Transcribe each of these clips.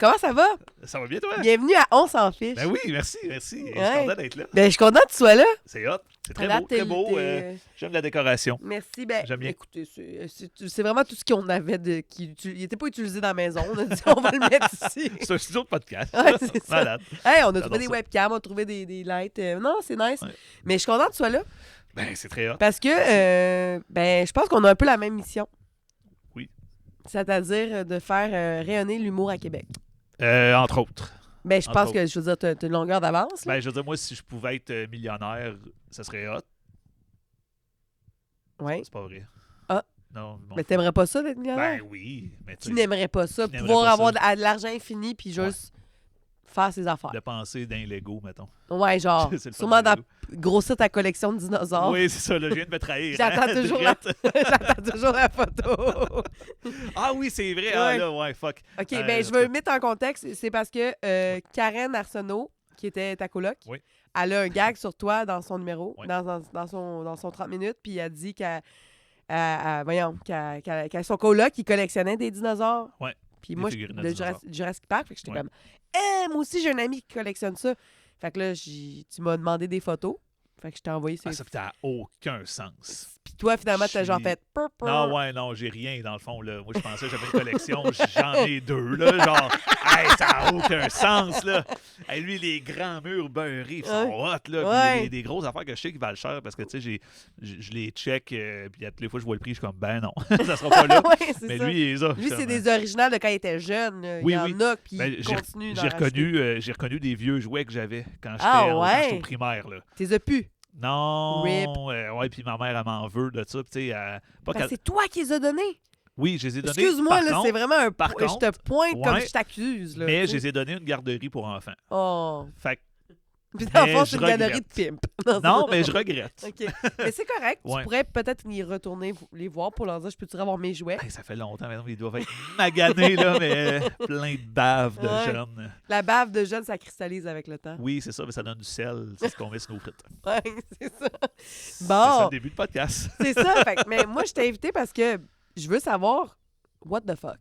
Comment ça va? Ça va bien, toi? Bienvenue à On s'en fiche. Ben oui, merci. Je suis Ouais. content d'être là. Ben, je suis contente que tu sois là. C'est hot. C'est très Là, beau, très beau. J'aime la décoration. Merci. Ben, J'aime bien. écoutez, c'est vraiment tout ce qu'on avait qui n'était pas utilisé dans la maison. On a dit, on va le mettre ici. C'est un studio de podcast. Ouais, c'est ça. Malade. Hey, on a J'adore trouvé des ça. webcams, on a trouvé des lights. Non, c'est nice. Ouais. Mais je suis contente que tu sois là Ben, c'est très hot. parce que ben, je pense qu'on a un peu la même mission. Oui. C'est-à-dire de faire rayonner l'humour à Québec. Entre autres. Ben, je Entre pense que, je veux dire, t'as une longueur d'avance. là. Ben, je veux dire, moi, si je pouvais être millionnaire, ça serait hot. Ouais. C'est pas vrai. Ah. Non, bon. Mais t'aimerais pas ça d'être millionnaire? Ben oui. Mais tu Qui sais, n'aimerait pas ça? Qui n'aimerait Pouvoir pas avoir ça? de l'argent infini puis juste faire ses affaires. de penser d'un Lego, mettons. Ouais, genre, C'est le fun sûrement des Lego. grossir ta collection de dinosaures. Oui, c'est ça. Là, je viens de me trahir. J'attends hein, toujours la... direct. J'attends toujours la photo. Ah oui, c'est vrai. Ah Ouais. là, ouais, fuck. OK, ben je veux le mettre en contexte. C'est parce que Karen Arsenault, qui était ta coloc, Oui. elle a un gag sur toi dans son numéro, Oui. dans son 30 minutes, puis elle dit qu'elle son coloc, il collectionnait des dinosaures. Ouais. Puis Des moi, figurines de de dinosaures. Jurassic Park, fait que j'étais Ouais. comme, moi aussi, j'ai un ami qui collectionne ça. Fait que là, tu m'as demandé des photos. Fait que je t'ai envoyé ces... Ah, ça n'a aucun sens. Puis toi, finalement, t'as genre Je fait... Non, ouais, non, j'ai rien dans le fond. Là. Moi, je pensais que j'avais une collection, j'en ai deux. Là, genre, hey, ça n'a aucun sens. Là. Hey, lui, les grands murs beurrés, ils sont hot. Là, puis Ouais. il y a des grosses affaires que je sais qui valent cher parce que tu sais, je les check. Puis à toutes les fois que je vois le prix, je suis comme, ben non, ça sera pas là. Ouais, c'est Mais ça. lui, il les a. Lui, c'est justement. des originales de quand il était jeune. Là. Oui, il y oui. en a, puis Ben, il continue d'en j'ai racheter. j'ai reconnu des vieux jouets que j'avais quand Ah, j'étais ouais? quand j'étais au primaire. Là. T'es as pu. Non, Rip. ouais, puis ma mère, elle m'en veut de ça. Puis, tu sais, pas Ben, qu'elle- c'est toi qui les as donnés. Oui, je les ai donnés. Excuse-moi, Par là, contre, c'est vraiment un... par je te contre, pointe comme ouais, je t'accuse. Là. mais je les ai donnés une garderie pour enfants. Oh. Fait que, Puis dans le Mais fond, je c'est une galerie de pimp. non, mais je regrette. OK. Mais c'est correct. Tu Ouais. pourrais peut-être y retourner les voir pour leur dire, je peux-tu avoir mes jouets? Hey, ça fait longtemps maintenant, ils doivent être maganés, là, mais plein de bave de Ouais. jeunes. La bave de jeune, ça cristallise avec le temps. Oui, c'est ça, mais ça donne du sel. C'est ce qu'on met sur nos frites. Ouais, c'est ça. C'est Bon. ça le début de podcast. C'est ça. Fait que, mais moi, je t'ai invité parce que je veux savoir what the fuck.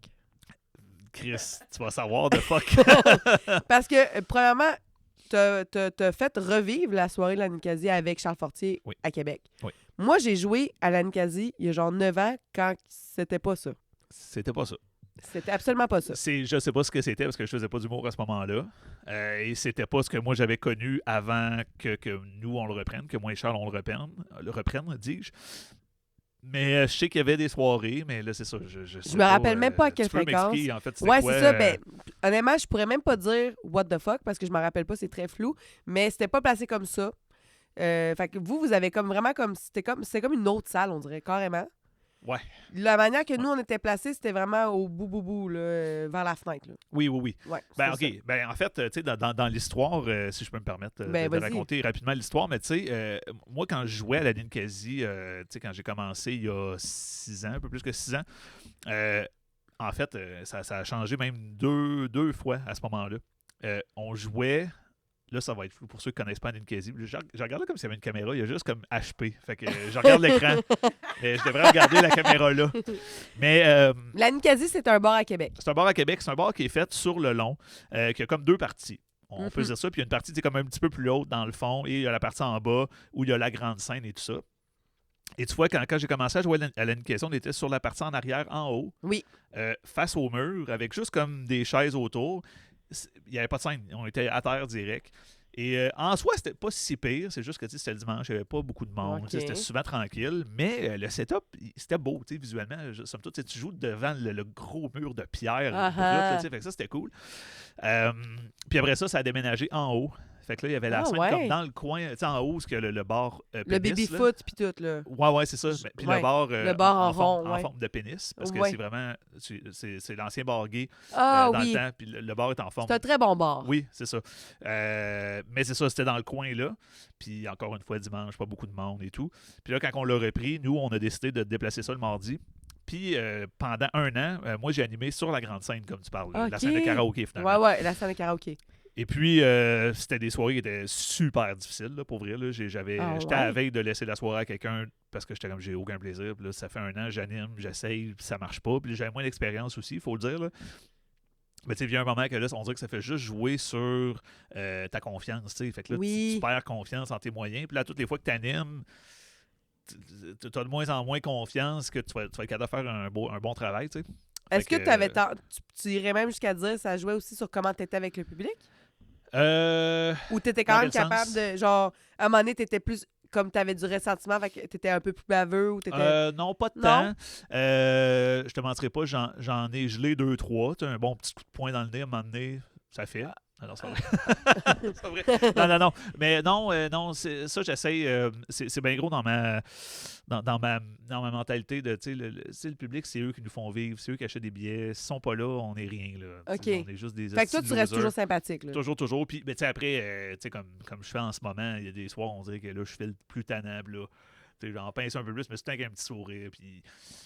Chris, tu vas savoir de fuck. Parce que, premièrement, t'as fait revivre la soirée de la Nicasie avec Charles Fortier Oui. à Québec. Oui. Moi, j'ai joué à la Nicasie il y a genre 9 ans quand c'était pas ça. C'était pas ça. C'était absolument pas ça. Je sais pas ce que c'était parce que je faisais pas d'humour à ce moment-là. Et c'était pas ce que moi j'avais connu avant que nous on le reprenne, que moi et Charles on le reprenne, dis-je. Mais je sais qu'il y avait des soirées, mais là c'est ça. Je sais me rappelle pas, même pas à quelle tu peux fréquence. m'expliquer, en fait, c'était Ouais, quoi, c'est ça. Ben, honnêtement, je pourrais même pas dire what the fuck parce que je me rappelle pas, c'est très flou. Mais c'était pas placé comme ça. Fait que vous avez comme vraiment comme. C'était comme une autre salle, on dirait, carrément. Ouais. La manière que nous, on était placés, c'était vraiment au bout, là, vers la fenêtre. Là. Oui. Ouais, Ben, c'est OK. ça. Ben, en fait, tu sais, dans l'histoire, si je peux me permettre Ben, de vas-y. raconter rapidement l'histoire, mais tu sais, moi, quand je jouais à la Ninkasi, tu sais, quand j'ai commencé il y a 6 ans, un peu plus que 6 ans, en fait, ça a changé même deux fois à ce moment-là. On jouait... Là, ça va être flou pour ceux qui ne connaissent pas Ninkasi. Je regarde là comme s'il y avait une caméra, il y a juste comme HP. Fait que je regarde l'écran. Mais je devrais regarder la caméra là. Mais La Nicasie, c'est un bar à Québec. c'est un bar à Québec, c'est un bar qui est fait sur le long, qui a comme deux parties. On peut Mhm. dire ça, puis il y a une partie qui est comme un petit peu plus haute dans le fond, et il y a la partie en bas où il y a la grande scène et tout ça. Et tu vois, quand j'ai commencé à jouer à la Ninkasi, on était sur la partie en arrière, en haut, Oui. face au mur, avec juste comme des chaises autour. Il n'y avait pas de scène, on était à terre direct. Et en soi, c'était pas si pire, c'est juste que tu sais, c'était le dimanche, il n'y avait pas beaucoup de monde, Ok. tu sais, c'était souvent tranquille, mais le setup, c'était beau, tu sais, visuellement. Somme toute, tu sais, tu joues devant le gros mur de pierre, Ah brut, là, ah. tu sais, fait que ça, c'était cool. Puis après ça a déménagé en haut. Fait que là, il y avait la Ah, scène ouais. comme dans le coin, tu sais, en haut, où le bar Le pénis, là. baby-foot, puis tout, là. Ouais, c'est ça. Puis Ouais, le bar, le bar en rond, en ouais. forme de pénis, parce que Ouais. c'est vraiment, c'est l'ancien bar gay Ah dans oui. le temps, puis le bar est en forme. C'est un très bon bar. Oui, c'est ça. Mais c'est ça, c'était dans le coin là. Puis encore une fois, dimanche, pas beaucoup de monde et tout. Puis là, quand on l'a repris, nous, on a décidé de déplacer ça le mardi. Puis pendant 1 an, moi, j'ai animé sur la grande scène, comme tu parles. La Ok. scène de karaoké, finalement. Ouais, la scène de karaoké. Et puis, c'était des soirées qui étaient super difficiles, là, pour vrai. Là. J'étais à la ouais? veille de laisser la soirée à quelqu'un parce que j'étais comme, j'ai aucun plaisir. Puis là, ça fait 1 an, j'anime, j'essaye, puis ça marche pas. Puis j'avais moins d'expérience aussi, il faut le dire. Là. Mais tu sais, il y a un moment que là, on dirait que ça fait juste jouer sur ta confiance, tu sais. Fait que là, Oui. tu perds confiance en tes moyens. Puis là, toutes les fois que tu animes, tu as de moins en moins confiance que tu vas être capable de faire un bon travail, tu sais. Est-ce Fait que tu irais même jusqu'à dire ça jouait aussi sur comment t'étais avec le public? Ou t'étais quand dans même quel capable sens? de, genre, à un moment donné, t'étais plus, comme t'avais du ressentiment, fait que t'étais un peu plus baveux ou t'étais... Non, pas de Non? temps. Je te mentirais pas, j'en ai gelé 2-3. Tu sais, un bon petit coup de poing dans le nez, à un moment donné, ça fait. Non, c'est pas vrai. C'est pas vrai. Non. Mais non, ça, j'essaye. C'est bien gros dans ma mentalité de, tu sais, le public, c'est eux qui nous font vivre, c'est eux qui achètent des billets. S'ils sont pas là, on n'est rien, là. OK. On est juste des Fait que toi, hosties tu restes losers. toujours sympathique, là. Toujours. Puis, ben, tu sais, après, tu sais, comme je fais en ce moment, il y a des soirs, on dirait que là, je fais le plus tannable, là. Tu sais, j'en pince un peu plus, mais c'est avec un petit sourire. Puis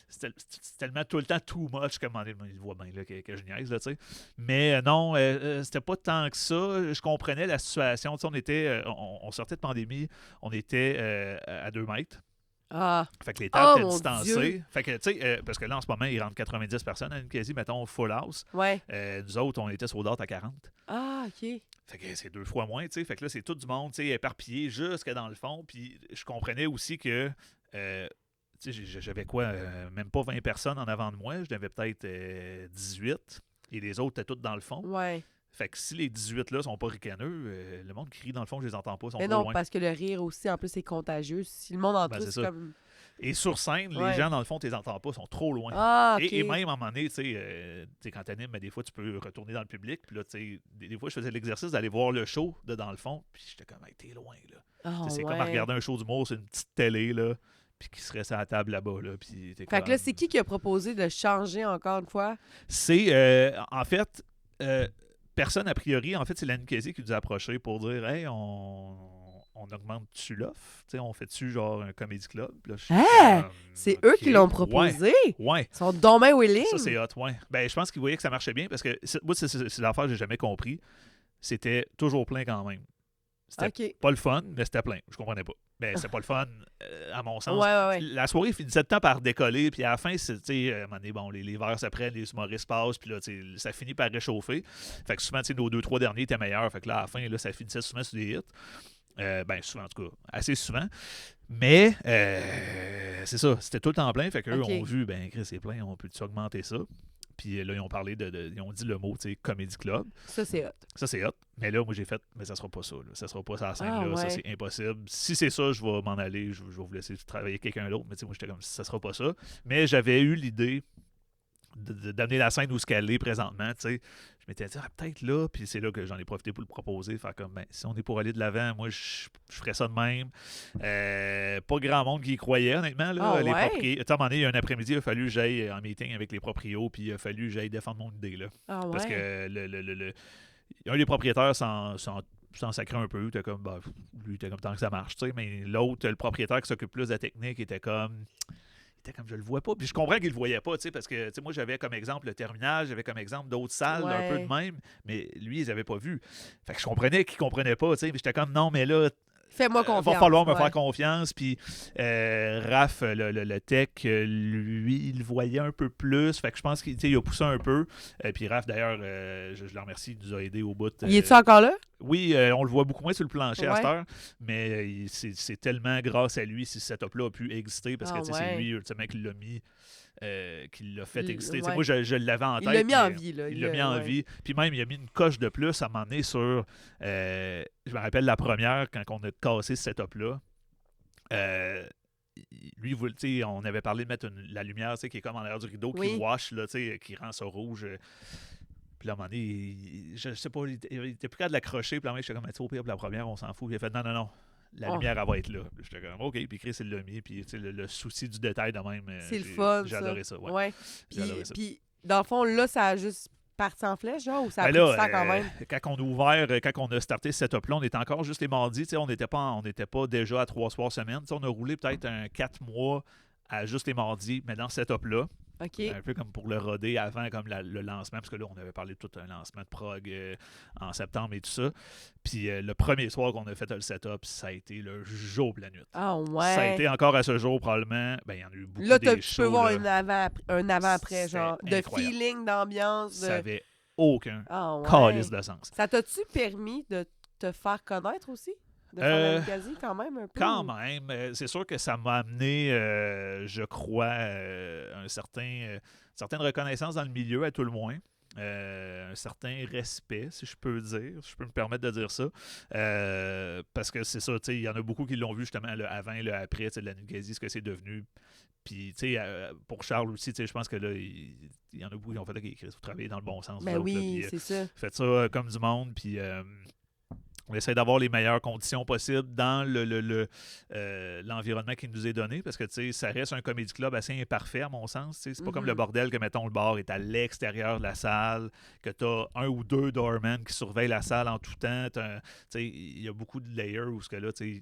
c'est tellement tout le temps too much que il voit bien là, que je niaise, là, tu sais. Mais non, c'était pas tant que ça. Je comprenais la situation. Tu sais, on sortait de pandémie, on était à 2 mètres. Ah! Fait que les tables étaient mon distancées. Dieu! Fait que, tu sais, parce que là, en ce moment, il rentre 90 personnes à une quasi, mettons, full house. Ouais. Nous autres, on était sold out à 40. Ah, OK. Fait que c'est 2 fois moins, tu sais. Fait que là, c'est tout du monde, tu sais, éparpillé jusque dans le fond. Puis je comprenais aussi que, tu sais, j'avais quoi, même pas 20 personnes en avant de moi. J'en avais peut-être 18. Et les autres étaient toutes dans le fond. Ouais. Fait que si les 18-là sont pas ricaneux, le monde qui crie dans le fond, je les entends pas, ils sont Mais trop non, loin. parce que le rire aussi, en plus, c'est contagieux. Si le monde en Ben, trouve, c'est c'est ça. comme... Et sur scène, Ouais. les gens, dans le fond, tu les entends pas, ils sont trop loin. Ah, OK. Et même à un moment donné, tu sais, quand t'animes, des fois, tu peux retourner dans le public. Puis là, tu sais, des fois, je faisais l'exercice d'aller voir le show de dans le fond. Puis j'étais comme, hey, t'es loin, là. Ah, C'est ouais. comme à regarder un show d'humour sur une petite télé, là. Puis qui serait sur la table là-bas, là. Puis t'es Fait que là, c'est qui a proposé de changer encore une fois? C'est, en fait, personne a priori. En fait, c'est l'Anne Casey qui nous a approché pour dire, hey, on augmente-tu l'offre? Tu sais, on fait-tu genre un comedy club? Puis là, je suis Hein? comme, C'est OK, eux qui l'ont proposé? Ouais. Ils sont donc bien willing. Ça, c'est hot, ouais. Ben, je pense qu'ils voyaient que ça marchait bien parce que moi, c'est l'affaire que j'ai jamais compris. C'était toujours plein quand même. C'était OK. pas le fun, mais c'était plein. Je comprenais pas. Ben, c'était pas le fun, à mon sens. Ouais. La soirée finissait de temps par décoller, puis à la fin, c'est, tu sais, à un moment donné, bon, les verres se prennent, les humoristes passent, puis là, tu sais, ça finit par réchauffer. Fait que souvent, tu sais, nos 2-3 derniers étaient meilleurs. Fait que là, à la fin, là, ça finissait souvent sur des hits. Ben, souvent, en tout cas, assez souvent. Mais, c'est ça, c'était tout le temps plein. Fait qu'eux OK. ont vu, ben, Chris, c'est plein, on peut-tu augmenter ça? Puis là, ils ont parlé ils ont dit le mot, tu sais, Comedy Club. Ça, c'est hot. Ça, c'est hot. Mais là, moi, j'ai fait, mais ça sera pas ça. Là. Ça sera pas ça à la scène. Ah, là. Ça, ouais. c'est impossible. Si c'est ça, je vais m'en aller. Je vais vous laisser travailler avec quelqu'un d'autre. Mais tu sais, moi, j'étais comme, ça sera pas ça. Mais j'avais eu l'idée d'amener la scène où ce qu'elle est présentement, tu sais. Je m'étais dit, peut-être là, puis c'est là que j'en ai profité pour le proposer, faire comme, ben, si on est pour aller de l'avant, moi, je ferais ça de même. Pas grand monde qui y croyait, honnêtement, là. Ah, Les ouais? propriétaires, à un moment donné, un après-midi, il a fallu que j'aille en meeting avec les proprios, puis il a fallu que j'aille défendre mon idée, là. Ah, ouais. Parce que un des propriétaires s'en sacrait un peu, était comme, bah, lui, était comme tant que ça marche, tu sais, mais l'autre, le propriétaire qui s'occupe plus de la technique, était comme, je le vois pas. Puis je comprends qu'il le voyait pas, tu sais, parce que tu sais, moi, j'avais comme exemple le terminal, j'avais comme exemple d'autres salles, un peu Ouais. de même, mais lui, ils avaient pas vu. Fait que je comprenais qu'il comprenait pas, tu sais, mais j'étais comme, non, mais là, Fais-moi confiance. va falloir me ouais. faire confiance. Puis Raph, le tech, lui, il le voyait un peu plus. Fait que je pense qu'il a poussé un peu. Puis Raph, d'ailleurs, je le remercie, il nous a aidé au bout. Il est-tu encore là? Oui, on le voit beaucoup moins sur le plancher à Ouais. cette heure, mais c'est tellement grâce à lui si ce setup-là a pu exister, parce que Ah, tu sais, ouais. c'est lui, ultimement, qui l'a mis, qui l'a fait exister. Tu sais, Ouais. moi, je l'avais en Il tête. l'a mis en mais vie, là. Il l'a mis en vie. Puis même, il a mis une coche de plus à m'emmener sur... je me rappelle la première, quand on a cassé ce setup-là. Lui, tu sais, on avait parlé de mettre la lumière, tu sais, qui est comme en l'air du rideau, Oui. qui wash, là, tu sais, qui rend ça rouge. Puis là, à un moment donné, je sais pas, il était plus capable de l'accrocher. Puis là, j'étais comme, tu sais, au pire, pour la première, on s'en fout. Puis il a fait, non. La lumière, elle va être là. Puis j'étais comme, OK. Puis Chris, il l'a mis. Puis tu sais, le souci du détail de même. C'est le fun, J'ai adoré ça. Ouais. Ouais. J'ai adoré ça. Puis, dans le fond, là, ça a juste parti en flèche, genre, ou ça a Ben pris là, du temps quand même? quand on a ouvert, quand on a starté ce setup-là, on était encore juste les mardis. Tu sais, on n'était pas déjà à 3 soirs semaine. Tu sais, on a roulé peut-être 4 mois à juste les mardis, mais dans ce setup-là. OK. Un peu comme pour le roder avant comme le lancement, parce que là, on avait parlé de tout un lancement de prog en septembre et tout ça. Puis le premier soir qu'on a fait le setup, ça a été le jour de la nuit. Ah, ouais. Ça a été encore à ce jour, probablement. Ben, il y en a eu beaucoup Là, des tu shows. peux voir là. un avant-après, C'était genre, de incroyable. feeling, d'ambiance. Ça avait aucun Ah ouais. calice de sens. Ça t'a-tu permis de te faire connaître aussi? De faire la Nicasie quand même un peu? Quand même. C'est sûr que ça m'a amené, je crois, certaine reconnaissance dans le milieu, à tout le moins. Un certain respect, si je peux dire, si je peux me permettre de dire ça. Parce que c'est ça, il y en a beaucoup qui l'ont vu justement le avant et le après de la Nicasie, ce que c'est devenu. Puis, tu sais, pour Charles aussi, je pense que là, il y en a beaucoup qui ont fait OK, Chris, vous travaillez dans le bon sens. Ben autres, oui, là, c'est ça. Faites ça comme du monde, puis on essaie d'avoir les meilleures conditions possibles dans l'environnement qui nous est donné, parce que ça reste un comédie club assez imparfait, à mon sens. C'est pas comme le bordel que, mettons, le bar est à l'extérieur de la salle, que tu as 1 ou 2 doormen qui surveillent la salle en tout temps. Il y a beaucoup de layers où ce que là, le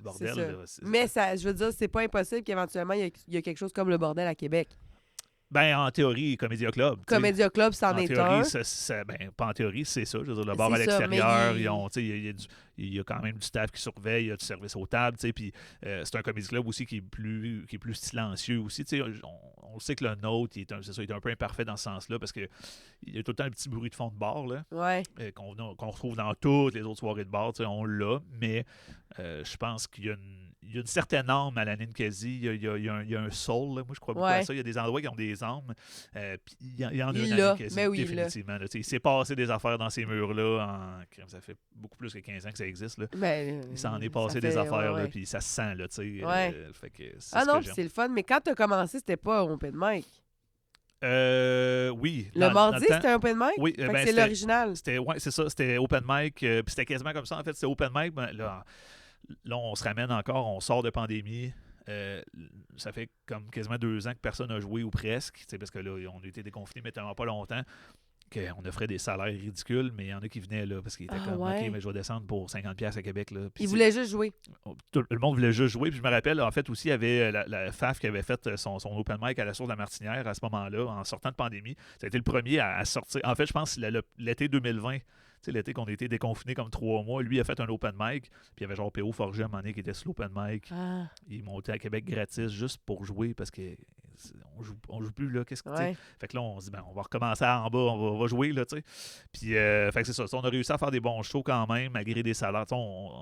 bordel. Là, mais ça, je veux dire, c'est pas impossible qu'éventuellement, il y a quelque chose comme le bordel à Québec. Ben, en théorie, Comédia Club. Comédia Club, c'en est théorie, un. Pas en théorie, c'est ça. Je veux dire, le bar à C'est ça, l'extérieur, mais il y a quand même du staff qui surveille, il y a du service aux tables. Puis c'est un Comédia Club aussi qui est plus silencieux aussi. On sait que le nôtre, il est un peu imparfait dans ce sens-là, parce qu'il y a tout le temps un petit bruit de fond de bar là, qu'on retrouve dans toutes les autres soirées de bar. On l'a, mais je pense qu'il y a une certaine âme à la Ninkasi. Il y a un soul. Là. Moi, je crois beaucoup à ça. Il y a des endroits qui ont des âmes. Puis il y en a une à Ninkasi, définitivement. Là. Il s'est passé des affaires dans ces murs-là. Ça fait beaucoup plus que 15 ans que ça existe. Là. Il s'en est passé des affaires, là, puis ça se sent. Là, fait que non, c'est le fun. Mais quand tu as commencé, c'était pas un open mic. Oui. Le mardi, c'était un open mic? Oui. C'est l'original. C'est ça. C'était open mic. Puis c'était quasiment comme ça. En fait, c'était open mic. Ben, là, on se ramène encore. On sort de pandémie. Ça fait comme quasiment 2 ans que personne n'a joué ou presque. Parce que là, on a été déconfinés, mais tellement pas longtemps. On offrait des salaires ridicules, mais il y en a qui venaient là parce qu'ils étaient comme OK, mais je vais descendre pour 50$ à Québec. Là. Puis, ils voulaient juste jouer. Tout le monde voulait juste jouer. Puis je me rappelle, en fait, aussi, il y avait la FAF qui avait fait son open mic à la Source de la Martinière à ce moment-là, en sortant de pandémie. Ça a été le premier à sortir. En fait, je pense l'été 2020. L'été qu'on a été déconfinés comme 3 mois, lui a fait un open mic, puis il y avait genre P.O. Forget à un moment donné qui était sur l'open mic. Il montait à Québec gratis juste pour jouer parce que on joue plus là. Qu'est-ce que fait que là, on se dit on va recommencer en bas, on va jouer là, tu sais. Puis fait que c'est ça. On a réussi à faire des bons shows quand même, malgré des salaires.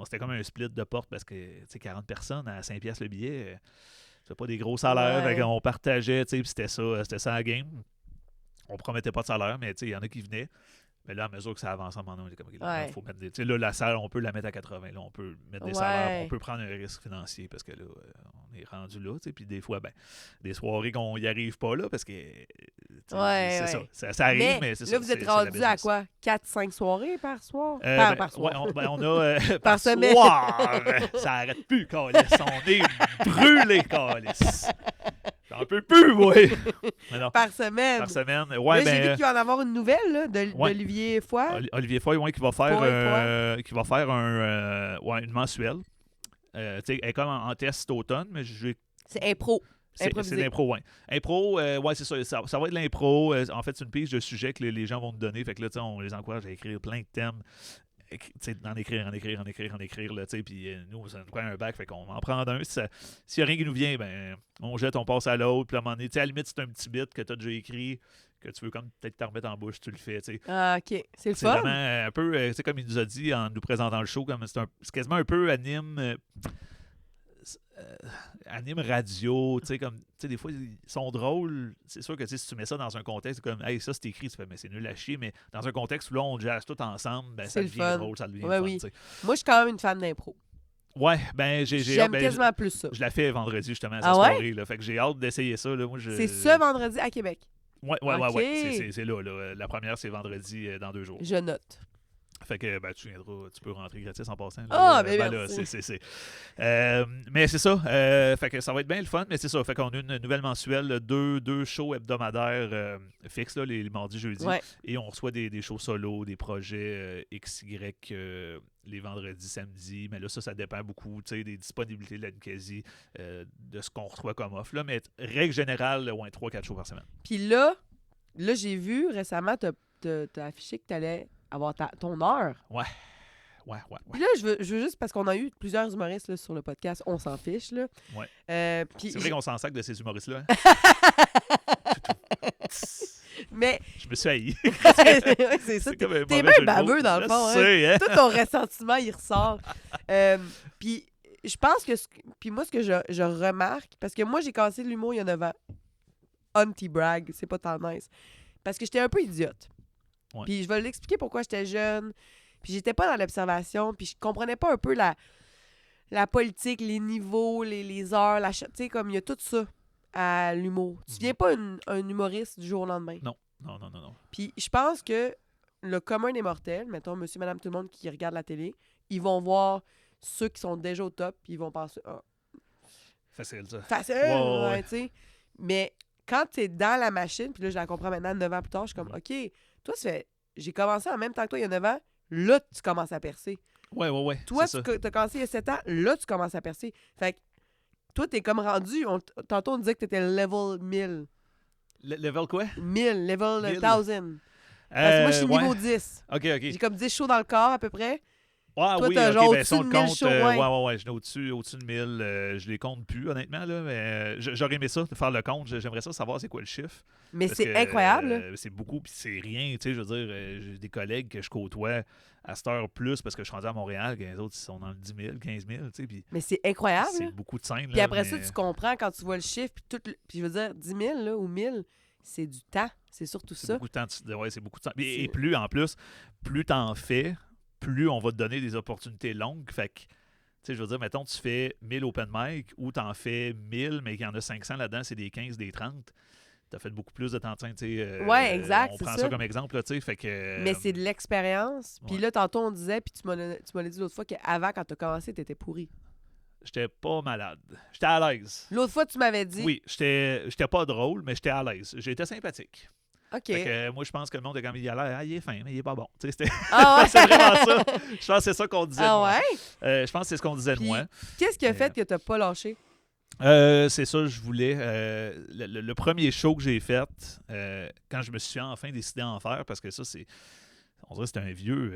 C'était comme un split de porte parce que 40 personnes à 5$ le billet, c'est pas des gros salaires. Fait qu'on partageait, puis c'était ça la game. On promettait pas de salaire, mais il y en a qui venaient. Mais là, à mesure que ça avance en moment, on est comme faut mettre là, la salle, on peut la mettre à 80. Là, on peut mettre des salaires, on peut prendre un risque financier parce que là, on est rendu là. Puis des fois, des soirées qu'on n'y arrive pas là parce que ça arrive, mais c'est ça. Là, vous êtes rendu à quoi? 4-5 soirées par soir? Par soir. On a par semaine. Soir. Ça n'arrête plus, câlisse. On est brûlés, câlisse. J'en peux plus, oui. Par semaine. Par semaine. Ouais, là, j'ai vu qu'il va en avoir une nouvelle là, d'Olivier Foy. Olivier Foy, qui va faire, une mensuelle. Elle est comme en test cet automne, mais c'est impro. C'est l'impro, oui. Impro, c'est ça. Ça va être l'impro. En fait, c'est une pige de sujets que les gens vont nous donner. Fait que là, on les encourage à écrire plein de thèmes. D'en écrire, là, puis nous, ça nous prend un bac, fait qu'on en prend un. S'il n'y a rien qui nous vient, on jette, on passe à l'autre, puis à un moment donné, à la limite, c'est un petit bit que tu as déjà écrit, que tu veux comme peut-être t'en remettre en bouche, tu le fais, OK. C'est le fun. C'est vraiment un peu, comme il nous a dit en nous présentant le show, comme c'est quasiment un peu anime radio, des fois, ils sont drôles. C'est sûr que si tu mets ça dans un contexte comme, hey, ça c'est écrit, tu fais, mais c'est nul à chier, mais dans un contexte où là, on jazz tout ensemble, ça devient drôle, ça devient fun. Oui. Moi, je suis quand même une fan d'impro. Ouais, j'aime quasiment plus ça. Je la fais vendredi, justement, à cette soirée, là. Fait que j'ai hâte d'essayer ça. Là. C'est ce vendredi à Québec? Ouais. C'est là. La première, c'est vendredi dans 2 jours. Je note. Fait que tu viendras, tu peux rentrer gratis en passant. Merci. Mais c'est ça. Fait que ça va être bien le fun, mais c'est ça. Fait qu'on a une nouvelle mensuelle, 2 shows hebdomadaires fixes là, les mardis, jeudis. Ouais. Et on reçoit des shows solo, des projets XY les vendredis, samedis. Mais là, ça dépend beaucoup des disponibilités de la Nicasie, de ce qu'on reçoit comme offre. Là. Mais règle générale, 3-4 shows par semaine. Puis là j'ai vu récemment, t'as affiché que t'allais avoir ton heure. Ouais. Puis là, je veux juste, parce qu'on a eu plusieurs humoristes là, sur le podcast, on s'en fiche. Là. Ouais. C'est vrai qu'on s'en sac de ces humoristes-là. Hein? Mais Je me suis haï. ouais, c'est ça. C'est comme un T'es mauvais bien jeu de mots. baveux, dans le Je fond. Hein? sais, hein? Tout ton ressentiment, il ressort. Puis je pense que... Puis moi, ce que je remarque... Parce que moi, j'ai commencé l'humour il y a 9 ans. Anti-brag, c'est pas tant nice. Parce que j'étais un peu idiote. Ouais. Puis je vais l'expliquer pourquoi j'étais jeune. Puis j'étais pas dans l'observation. Puis je comprenais pas un peu la politique, les niveaux, les heures, tu sais, comme il y a tout ça à l'humour. Tu deviens pas un humoriste du jour au lendemain. Non. Puis je pense que le commun des mortels, mettons monsieur, madame, tout le monde qui regarde la télé, ils vont voir ceux qui sont déjà au top, puis ils vont penser « Ah, Facile, ça. facile! Ouais. Ouais, tu sais. Mais quand t'es dans la machine, puis là, je la comprends maintenant, 9 ans plus tard, je suis comme « OK, toi, j'ai commencé en même temps que toi il y a 9 ans, là, tu commences à percer. Ouais. Toi, c'est tu as commencé il y a 7 ans, là, tu commences à percer. Fait que toi, t'es comme rendu, tantôt on disait que t'étais level 1000. Level quoi? 1000, level 1000. 1000. Parce que moi, je suis ouais. niveau 10. OK. J'ai comme 10 shows dans le corps, à peu près. Ah Toi, oui, t'as OK, genre ben, au-dessus si on de le 1000 compte, shows, ouais. ouais, je n'ai au-dessus de 1000. Je les compte plus, honnêtement, là, mais j'aurais aimé ça, de faire le compte. J'aimerais ça savoir c'est quoi le chiffre. Mais Parce c'est que, incroyable. Là. C'est beaucoup, puis c'est rien, tu sais, je veux dire, j'ai des collègues que je côtoie à cette heure plus parce que je suis rendu à Montréal, que les autres, ils sont dans le 10 000, 15 000, tu sais, puis Mais c'est incroyable. là. c'est beaucoup de scènes. Puis là, après mais... ça, tu comprends quand tu vois le chiffre. Puis je veux dire, 10 000 là, ou 1000, c'est du temps. C'est surtout C'est ça. beaucoup de temps. Ouais, c'est beaucoup de temps. Et C'est- plus, en plus, plus t'en fais, plus on va te donner des opportunités longues. Fait que, tu sais, je veux dire, mettons, tu fais 1000 open mic ou t'en fais 1000, mais qu'il y en a 500 là-dedans, c'est des 15, des 30. T'as fait beaucoup plus de temps, tu sais. Ouais, exact, On c'est prend ça. ça comme exemple, là, tu sais. Fait que. Mais c'est de l'expérience. Puis ouais. là, tantôt, on disait, puis tu m'as dit l'autre fois qu'avant, quand tu as commencé, tu étais pourri. J'étais pas malade. J'étais à l'aise. L'autre fois, tu m'avais dit. Oui, j'étais pas drôle, mais j'étais à l'aise. J'étais sympathique. OK. Fait que, moi, je pense que le monde est comme il a l'air, il est fin, mais il est pas bon. Tu sais, c'était Ah ouais? c'est vraiment ça. Je pense que c'est ça qu'on disait de Ah moi. ouais? Je pense que c'est ce qu'on disait de Puis, moi. Qu'est-ce qui a fait que tu n'as pas lâché? C'est ça, je voulais. Le premier show que j'ai fait, quand je me suis enfin décidé à en faire, parce que ça, c'est. On dirait que c'est un vieux.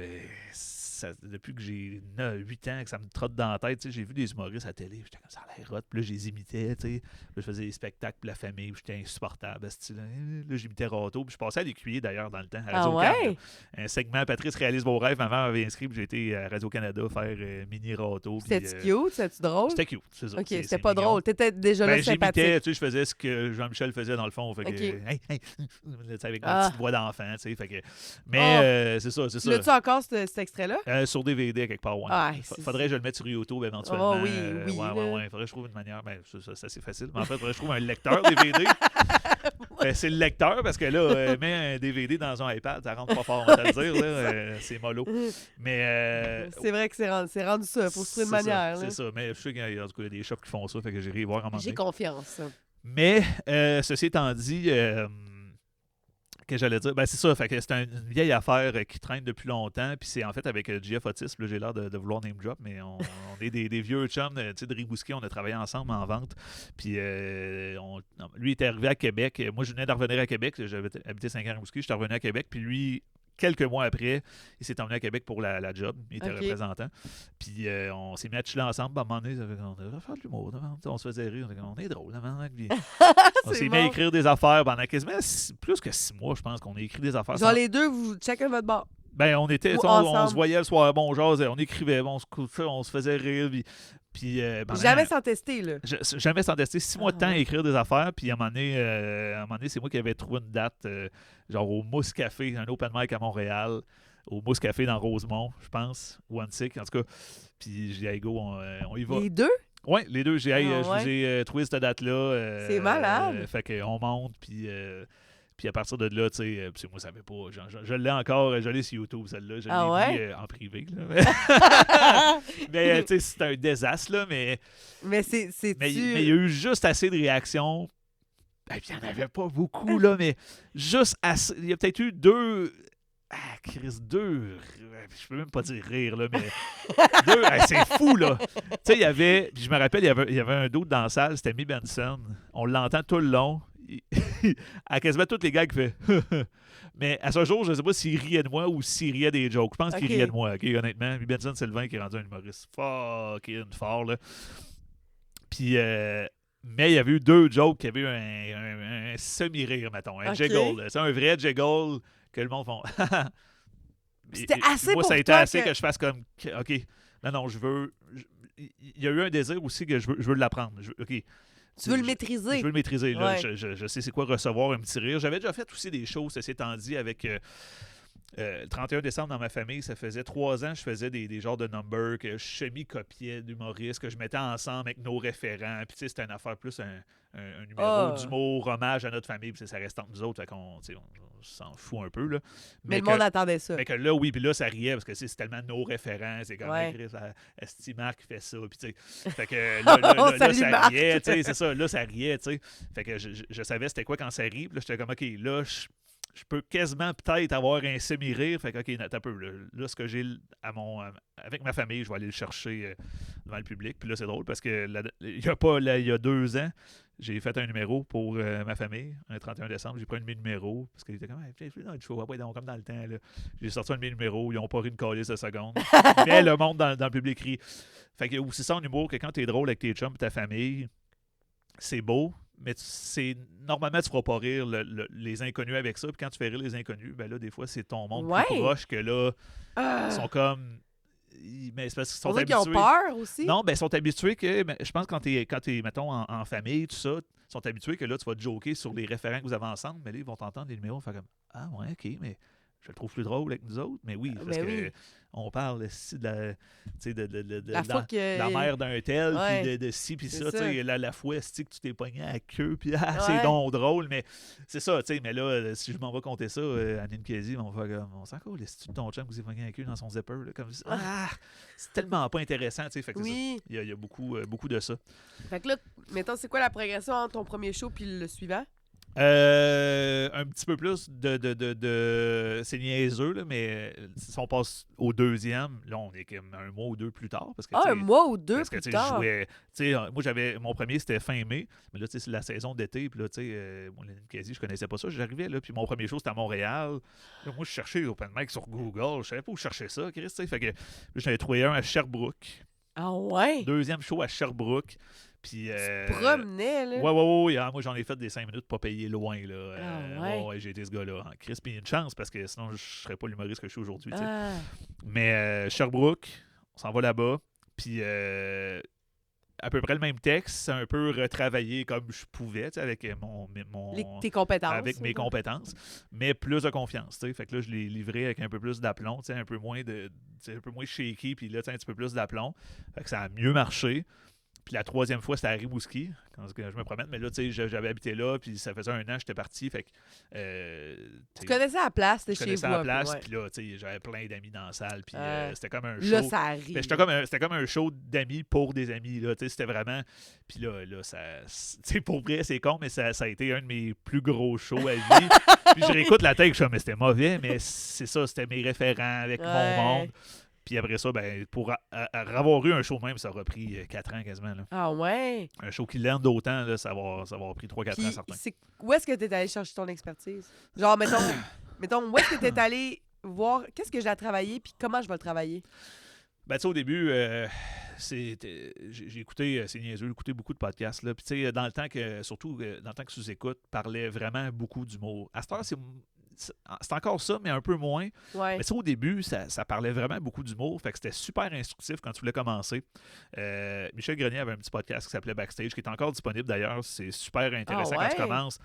Depuis que j'ai 8 ans, que ça me trotte dans la tête, tu sais, j'ai vu des humoristes à la télé, j'étais comme ça a l'air hot, puis là, je les imitais, tu sais. Là, je faisais des spectacles pour la famille, puis j'étais insupportable. Là, j'imitais Rato, puis je passais à l'écuyer d'ailleurs dans le temps, à Ah Radio-Can. ouais? Un segment Patrice réalise vos rêves. Ma mère m'avait inscrit, puis j'ai été à Radio-Canada faire mini Rato. C'était-tu cute? C'était-tu drôle? C'était cute, c'est ça. OK, c'est c'était pas mignon. drôle. T'étais déjà là Ben, sympathique. j'imitais, tu sais, je faisais ce que Jean-Michel faisait dans le fond. Fait que, Ok. hey, tu sais, avec ma Ah. petite voix d'enfant, tu sais. Fait que, mais c'est ça. L'as-tu encore, cet extrait-là? Sur DVD, quelque part, ouais. Ah, Faudrait que je le mette sur YouTube éventuellement. Oh, oui, oui, Ouais, là. ouais. Faudrait que je trouve une manière. Ben, ça c'est facile. Mais en fait, faudrait que je trouve un lecteur DVD. C'est le lecteur parce que là, mets un DVD dans un iPad, ça rentre pas fort, on va te le dire. Là, c'est mollo. Mais. C'est vrai que c'est rendu ça. Faut se trouver une c'est ça, manière. là. C'est ça. Mais je sais qu'il y a, en tout cas, il y a des shops qui font ça. Fait que j'irai y voir en moment J'ai donné. confiance. Mais, ceci étant dit, que j'allais dire, ben c'est ça, fait que c'est une vieille affaire qui traîne depuis longtemps, puis c'est en fait avec Jeff Otis, là, j'ai l'air de vouloir name drop, mais on est des vieux chums, tu sais, de Rimouski, on a travaillé ensemble en vente, puis lui était arrivé à Québec, moi je venais de revenir à Québec, j'avais habité 5 ans à Rimouski, j'étais revenu à Québec, puis lui, quelques mois après, il s'est emmené à Québec pour la job. Il était Ok. représentant. Puis on s'est mis à chiller ensemble. À un moment donné, on devrait faire de l'humour. On se faisait rire. On est drôle. Puis on C'est s'est mis à bon. écrire des affaires pendant quasiment plus que 6 mois, je pense qu'on a écrit des affaires. Genre les deux, vous chacun votre bord. Ben, on était, Ou on ensemble. se voyait le soir, bon, genre, on écrivait, bon, on se faisait rire. Puis pendant- Jamais sans tester, là. Jamais sans tester 6 mois de temps ouais. à écrire des affaires. Puis à un moment donné, c'est moi qui avais trouvé une date, genre au Mousse Café, un open mic à Montréal, au Mousse Café dans Rosemont, je pense, ou Antique, en tout cas. Puis j'ai dit, hey, go, on y va. Les deux? Oui, les deux. Je ouais. vous ai trouvé cette date-là. C'est malade. Fait qu'on monte, puis à partir de là, tu sais, puis moi, ça savais pas. Je l'ai encore, je l'ai sur YouTube, celle-là. Je l'ai Ah ouais? mis en privé. Là. Mais tu sais, c'est un désastre, là, mais Mais il y a eu juste assez de réactions. Ben, puis il n'y en avait pas beaucoup, là, mais juste assez. Il y a peut-être eu 2. Ah, Chris, 2. Je peux même pas dire rire, là, mais 2. C'est fou, là. Tu sais, il y avait. Puis je me rappelle, il y avait un d'autre dans la salle, c'était Mi Benson. On l'entend tout le long. À quasiment tous les gars qui fait. Mais à ce jour, je ne sais pas s'il riait de moi ou s'il riait des jokes. Je pense qu'il riait de moi, ok, honnêtement. Mi Benson Sylvain qui est rendu un humoriste fucking fort, là. Puis, Mais il y avait eu 2 jokes qui avaient eu un semi-rire, mettons, un Ok. jiggle. C'est un vrai jiggle que le monde font. C'était assez moi, pour ça a été toi assez que... que je fasse comme, OK, non, je veux... Il y a eu un désir aussi que je veux l'apprendre. OK. Tu veux le Je maîtriser. veux le maîtriser. Là. Ouais. Je sais c'est quoi recevoir un petit rire. J'avais déjà fait aussi des choses, ceci étant dit, avec le 31 décembre dans ma famille. Ça faisait 3 ans que je faisais des genres de numbers que je semi-copiais d'humoristes, que je mettais ensemble avec nos référents. Puis, tu sais, c'était une affaire plus un numéro d'humour, hommage à notre famille. Puis, ça reste entre nous autres. Fait qu'on on s'en fout un peu. Là. Mais le monde attendait ça. Mais que là, oui, puis là, ça riait parce que c'est tellement nos référents. C'est comme Ouais. Esti Marc fait ça. Puis, tu sais, fait que là, Salut, ça Marc. riait. Tu sais, c'est ça. Là, ça riait. Tu sais. Fait que je savais c'était quoi quand ça rit. Puis là, j'étais comme, OK, là, je peux quasiment peut-être avoir un semi-rire. Fait que, OK, attends un peu. Là, ce que j'ai avec ma famille, je vais aller le chercher devant le public. Puis là, c'est drôle parce que il y a 2 ans, j'ai fait un numéro pour ma famille, un 31 décembre. J'ai pris un de mes numéros parce qu'il était comme, il faut comme dans le temps. Là. J'ai sorti un de mes numéros. Ils n'ont pas ri une calice de secondes. Mais le monde dans le public rit. Fait que c'est ça en humour que quand t'es drôle avec tes chums et ta famille, c'est beau. Mais normalement, tu ne feras pas rire les inconnus avec ça. Puis quand tu fais rire les inconnus, ben là, des fois, c'est ton monde plus proche que là, ils sont comme. Mais c'est parce qu'ils sont habitués. Qu'ils ont peur aussi. Non, ben ils sont habitués que. Je pense que quand t'es mettons, en famille, tout ça, ils sont habitués que là, tu vas te joker sur les référents que vous avez ensemble. Mais là, ils vont t'entendre les numéros, faire comme ah, ouais, OK, mais je le trouve plus drôle avec nous autres. Mais oui, parce que on parle ici de la mère d'un tel, puis de ci, puis ça. La fois que tu t'es pogné à la queue, puis c'est donc drôle. Mais c'est ça, tu sais. Mais là, si je m'en vais compter ça à Ninkasi, on va faire comme, on s'en colle, c'est-tu ton chum qui s'est pogné à la queue dans son zipper? Là, comme c'est tellement pas intéressant, tu sais. Fait que il y a beaucoup de ça. Fait que là, mettons, c'est quoi la progression entre ton premier show puis le suivant? Un petit peu plus de c'est niaiseux, là, mais si on passe au deuxième, là, on est comme 1 mois ou 2 plus tard. Parce que, un mois ou 2 parce que, plus tard? Moi, mon premier, c'était fin mai, mais là, c'est la saison d'été, puis là, quasi, je connaissais pas ça. J'arrivais, là, puis mon premier show, c'était à Montréal. Là, moi, je cherchais Open Mic sur Google. Je savais pas où chercher ça, Chris, fait que j'en ai trouvé un à Sherbrooke. Ah ouais? Deuxième show à Sherbrooke. Puis, tu promenais, là? Ouais. Moi, j'en ai fait des 5 minutes pas payés loin, là. Ouais, j'ai été ce gars-là. En Chris, puis une chance, parce que sinon, je serais pas l'humoriste que je suis aujourd'hui. Mais Sherbrooke, on s'en va là-bas. Puis, à peu près le même texte, un peu retravaillé comme je pouvais, avec tes compétences. Avec mes compétences, mais plus de confiance. T'sais. Fait que là, je l'ai livré avec un peu plus d'aplomb, un peu moins shaky, puis là, un petit peu plus d'aplomb. Fait que ça a mieux marché. Puis la 3e fois, c'était à Rimouski, quand je me promène. Mais là, tu sais, j'avais habité là, puis ça faisait 1 an que j'étais parti. Fait que. Tu connaissais la place, c'était chez vous. Je connaissais la place, puis là, tu sais, j'avais plein d'amis dans la salle. Puis c'était comme un show. Là, ça arrive. C'était comme un show d'amis pour des amis, là. Tu sais, c'était vraiment. Puis là, ça. Tu sais, pour vrai, c'est con, mais ça a été un de mes plus gros shows à vie. Puis je réécoute la tête, je suis mais c'était mauvais, mais c'est ça, c'était mes référents avec mon monde. Puis après ça, ben, pour avoir eu un show de même, ça aura pris 4 ans quasiment. Là. Ah ouais? Un show qui l'aime d'autant, là, ça va avoir pris 3-4 ans certains. Où est-ce que tu es allé chercher ton expertise? Genre, mettons, où est-ce que tu es allé voir qu'est-ce que j'ai à travailler puis comment je vais le travailler? Ben, tu sais, au début, j'ai écouté, c'est niaiseux, j'ai écouté beaucoup de podcasts. Là. Puis, tu sais, dans le temps que, surtout dans le temps que Sous-Écoute parlait vraiment beaucoup d'humour. À cette heure, c'est encore ça, mais un peu moins. Ouais. Mais ça, au début, ça parlait vraiment beaucoup d'humour. Fait que c'était super instructif quand tu voulais commencer. Michel Grenier avait un petit podcast qui s'appelait Backstage, qui est encore disponible d'ailleurs. C'est super intéressant quand tu commences.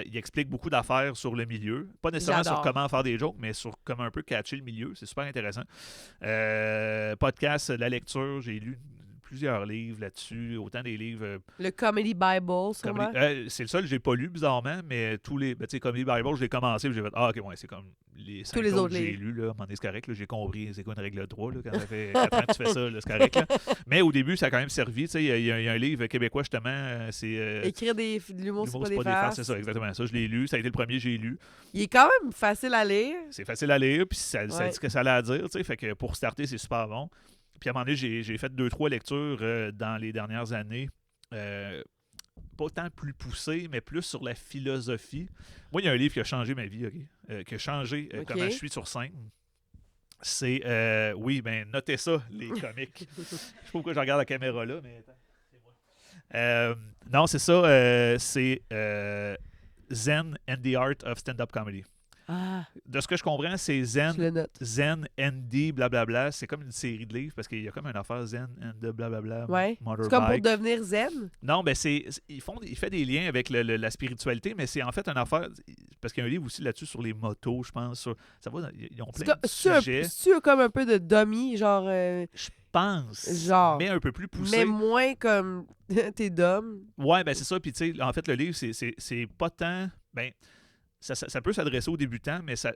Il explique beaucoup d'affaires sur le milieu. Pas nécessairement sur comment faire des jokes, mais sur comment un peu catcher le milieu. C'est super intéressant. Podcast, la lecture, j'ai lu plusieurs livres là-dessus, autant des livres... le Comedy Bible, sûrement? C'est le seul que j'ai pas lu, bizarrement, mais tous les... Tu sais, Comedy Bible, je l'ai commencé, puis j'ai fait « Ah, OK, ouais, c'est comme les 5 autres que j'ai lus, là. À un moment donné, c'est correct, là, j'ai compris c'est quoi une règle de 3, là, quand ça fait 4 ans que tu fais ça, là, c'est correct, là. » Mais au début, ça a quand même servi, tu sais, il y a un livre québécois, justement, c'est... Écrire de l'humour, c'est pas des farces. C'est ça, exactement ça, je l'ai lu, ça a été le premier que j'ai lu. Il est quand même facile à lire. C'est facile à lire, puis ça dit ce que ça allait à dire, tu sais, fait que pour starter, c'est super bon. Puis à un moment donné, j'ai fait 2-3 lectures dans les dernières années. Pas tant plus poussées, mais plus sur la philosophie. Moi, il y a un livre qui a changé ma vie, OK? Qui a changé comment je suis sur scène. C'est, oui, ben notez ça, les comiques. Je sais pas pourquoi je regarde la caméra là, mais attends, c'est Non, c'est ça. C'est Zen and the Art of Stand-Up Comedy. Ah, De ce que je comprends, c'est je le note. Zen ND, blablabla. C'est comme une série de livres parce qu'il y a comme une affaire Zen and the blablabla. Ouais. C'est Motorbike. comme pour devenir zen. Non, ben il fait des liens avec la spiritualité, mais c'est en fait une affaire. Parce qu'il y a un livre aussi là-dessus sur les motos, je pense. Ça va, ils ont plein de sujets. C'est comme un peu de dummy, genre. Je pense. Genre. Mais un peu plus poussé. Mais moins comme t'es dumb. Ouais, ben c'est ça. Puis tu sais, en fait, le livre, c'est pas tant. Ben, ça peut s'adresser aux débutants, mais ça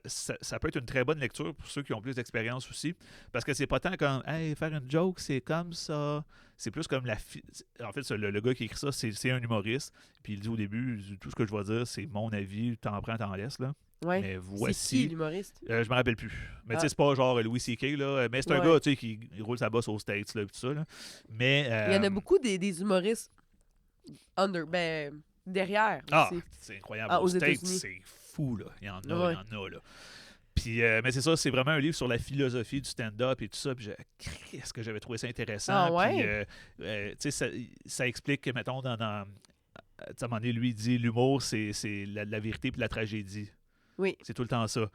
peut être une très bonne lecture pour ceux qui ont plus d'expérience aussi. Parce que c'est pas tant comme hey, faire une joke, c'est comme ça. C'est plus comme en fait, le gars qui écrit ça, c'est un humoriste. Puis il dit au début, tout ce que je vais dire, c'est mon avis, t'en prends, t'en laisses. Là. Ouais. Mais C'est voici. qui l'humoriste? Je me rappelle plus. Mais tu Ah. sais, c'est pas genre Louis C.K. là. Mais c'est un Ouais. gars, tu sais, qui roule sa bosse aux States, là, et tout ça. Là. Mais. Il y en a beaucoup des humoristes derrière Ah, aussi. c'est incroyable. Ah, aux aux States, États-Unis. c'est fou, là. Il y en a, Ouais. il y en a, là. Puis, mais c'est ça, c'est vraiment un livre sur la philosophie du stand-up et tout ça. Puis, est-ce que j'avais trouvé ça intéressant? Ah ouais? Puis, tu sais, ça explique que, mettons, tu sais, à un moment donné, lui, il dit l'humour, c'est la vérité puis la tragédie. Oui. C'est tout le temps ça.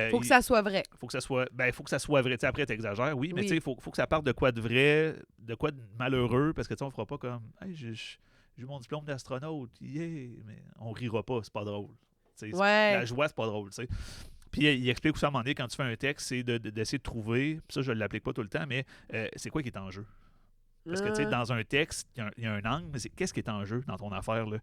Faut que ça soit vrai. Faut que ça soit vrai. Tu sais, après, t'exagères, oui, mais Oui. tu sais, faut que ça parte de quoi de vrai, de quoi de malheureux, parce que tu sais, on fera pas comme hey, j'ai eu mon diplôme d'astronaute, yeah, mais on rira pas, c'est pas drôle. Tu sais, Ouais. La joie, c'est pas drôle, tu sais. Puis il explique aussi à un moment donné, quand tu fais un texte, c'est d'essayer de trouver, puis ça, je ne l'applique pas tout le temps, mais c'est quoi qui est en jeu? Parce que, tu sais, dans un texte, il y a un angle, mais qu'est-ce qui est en jeu dans ton affaire, là?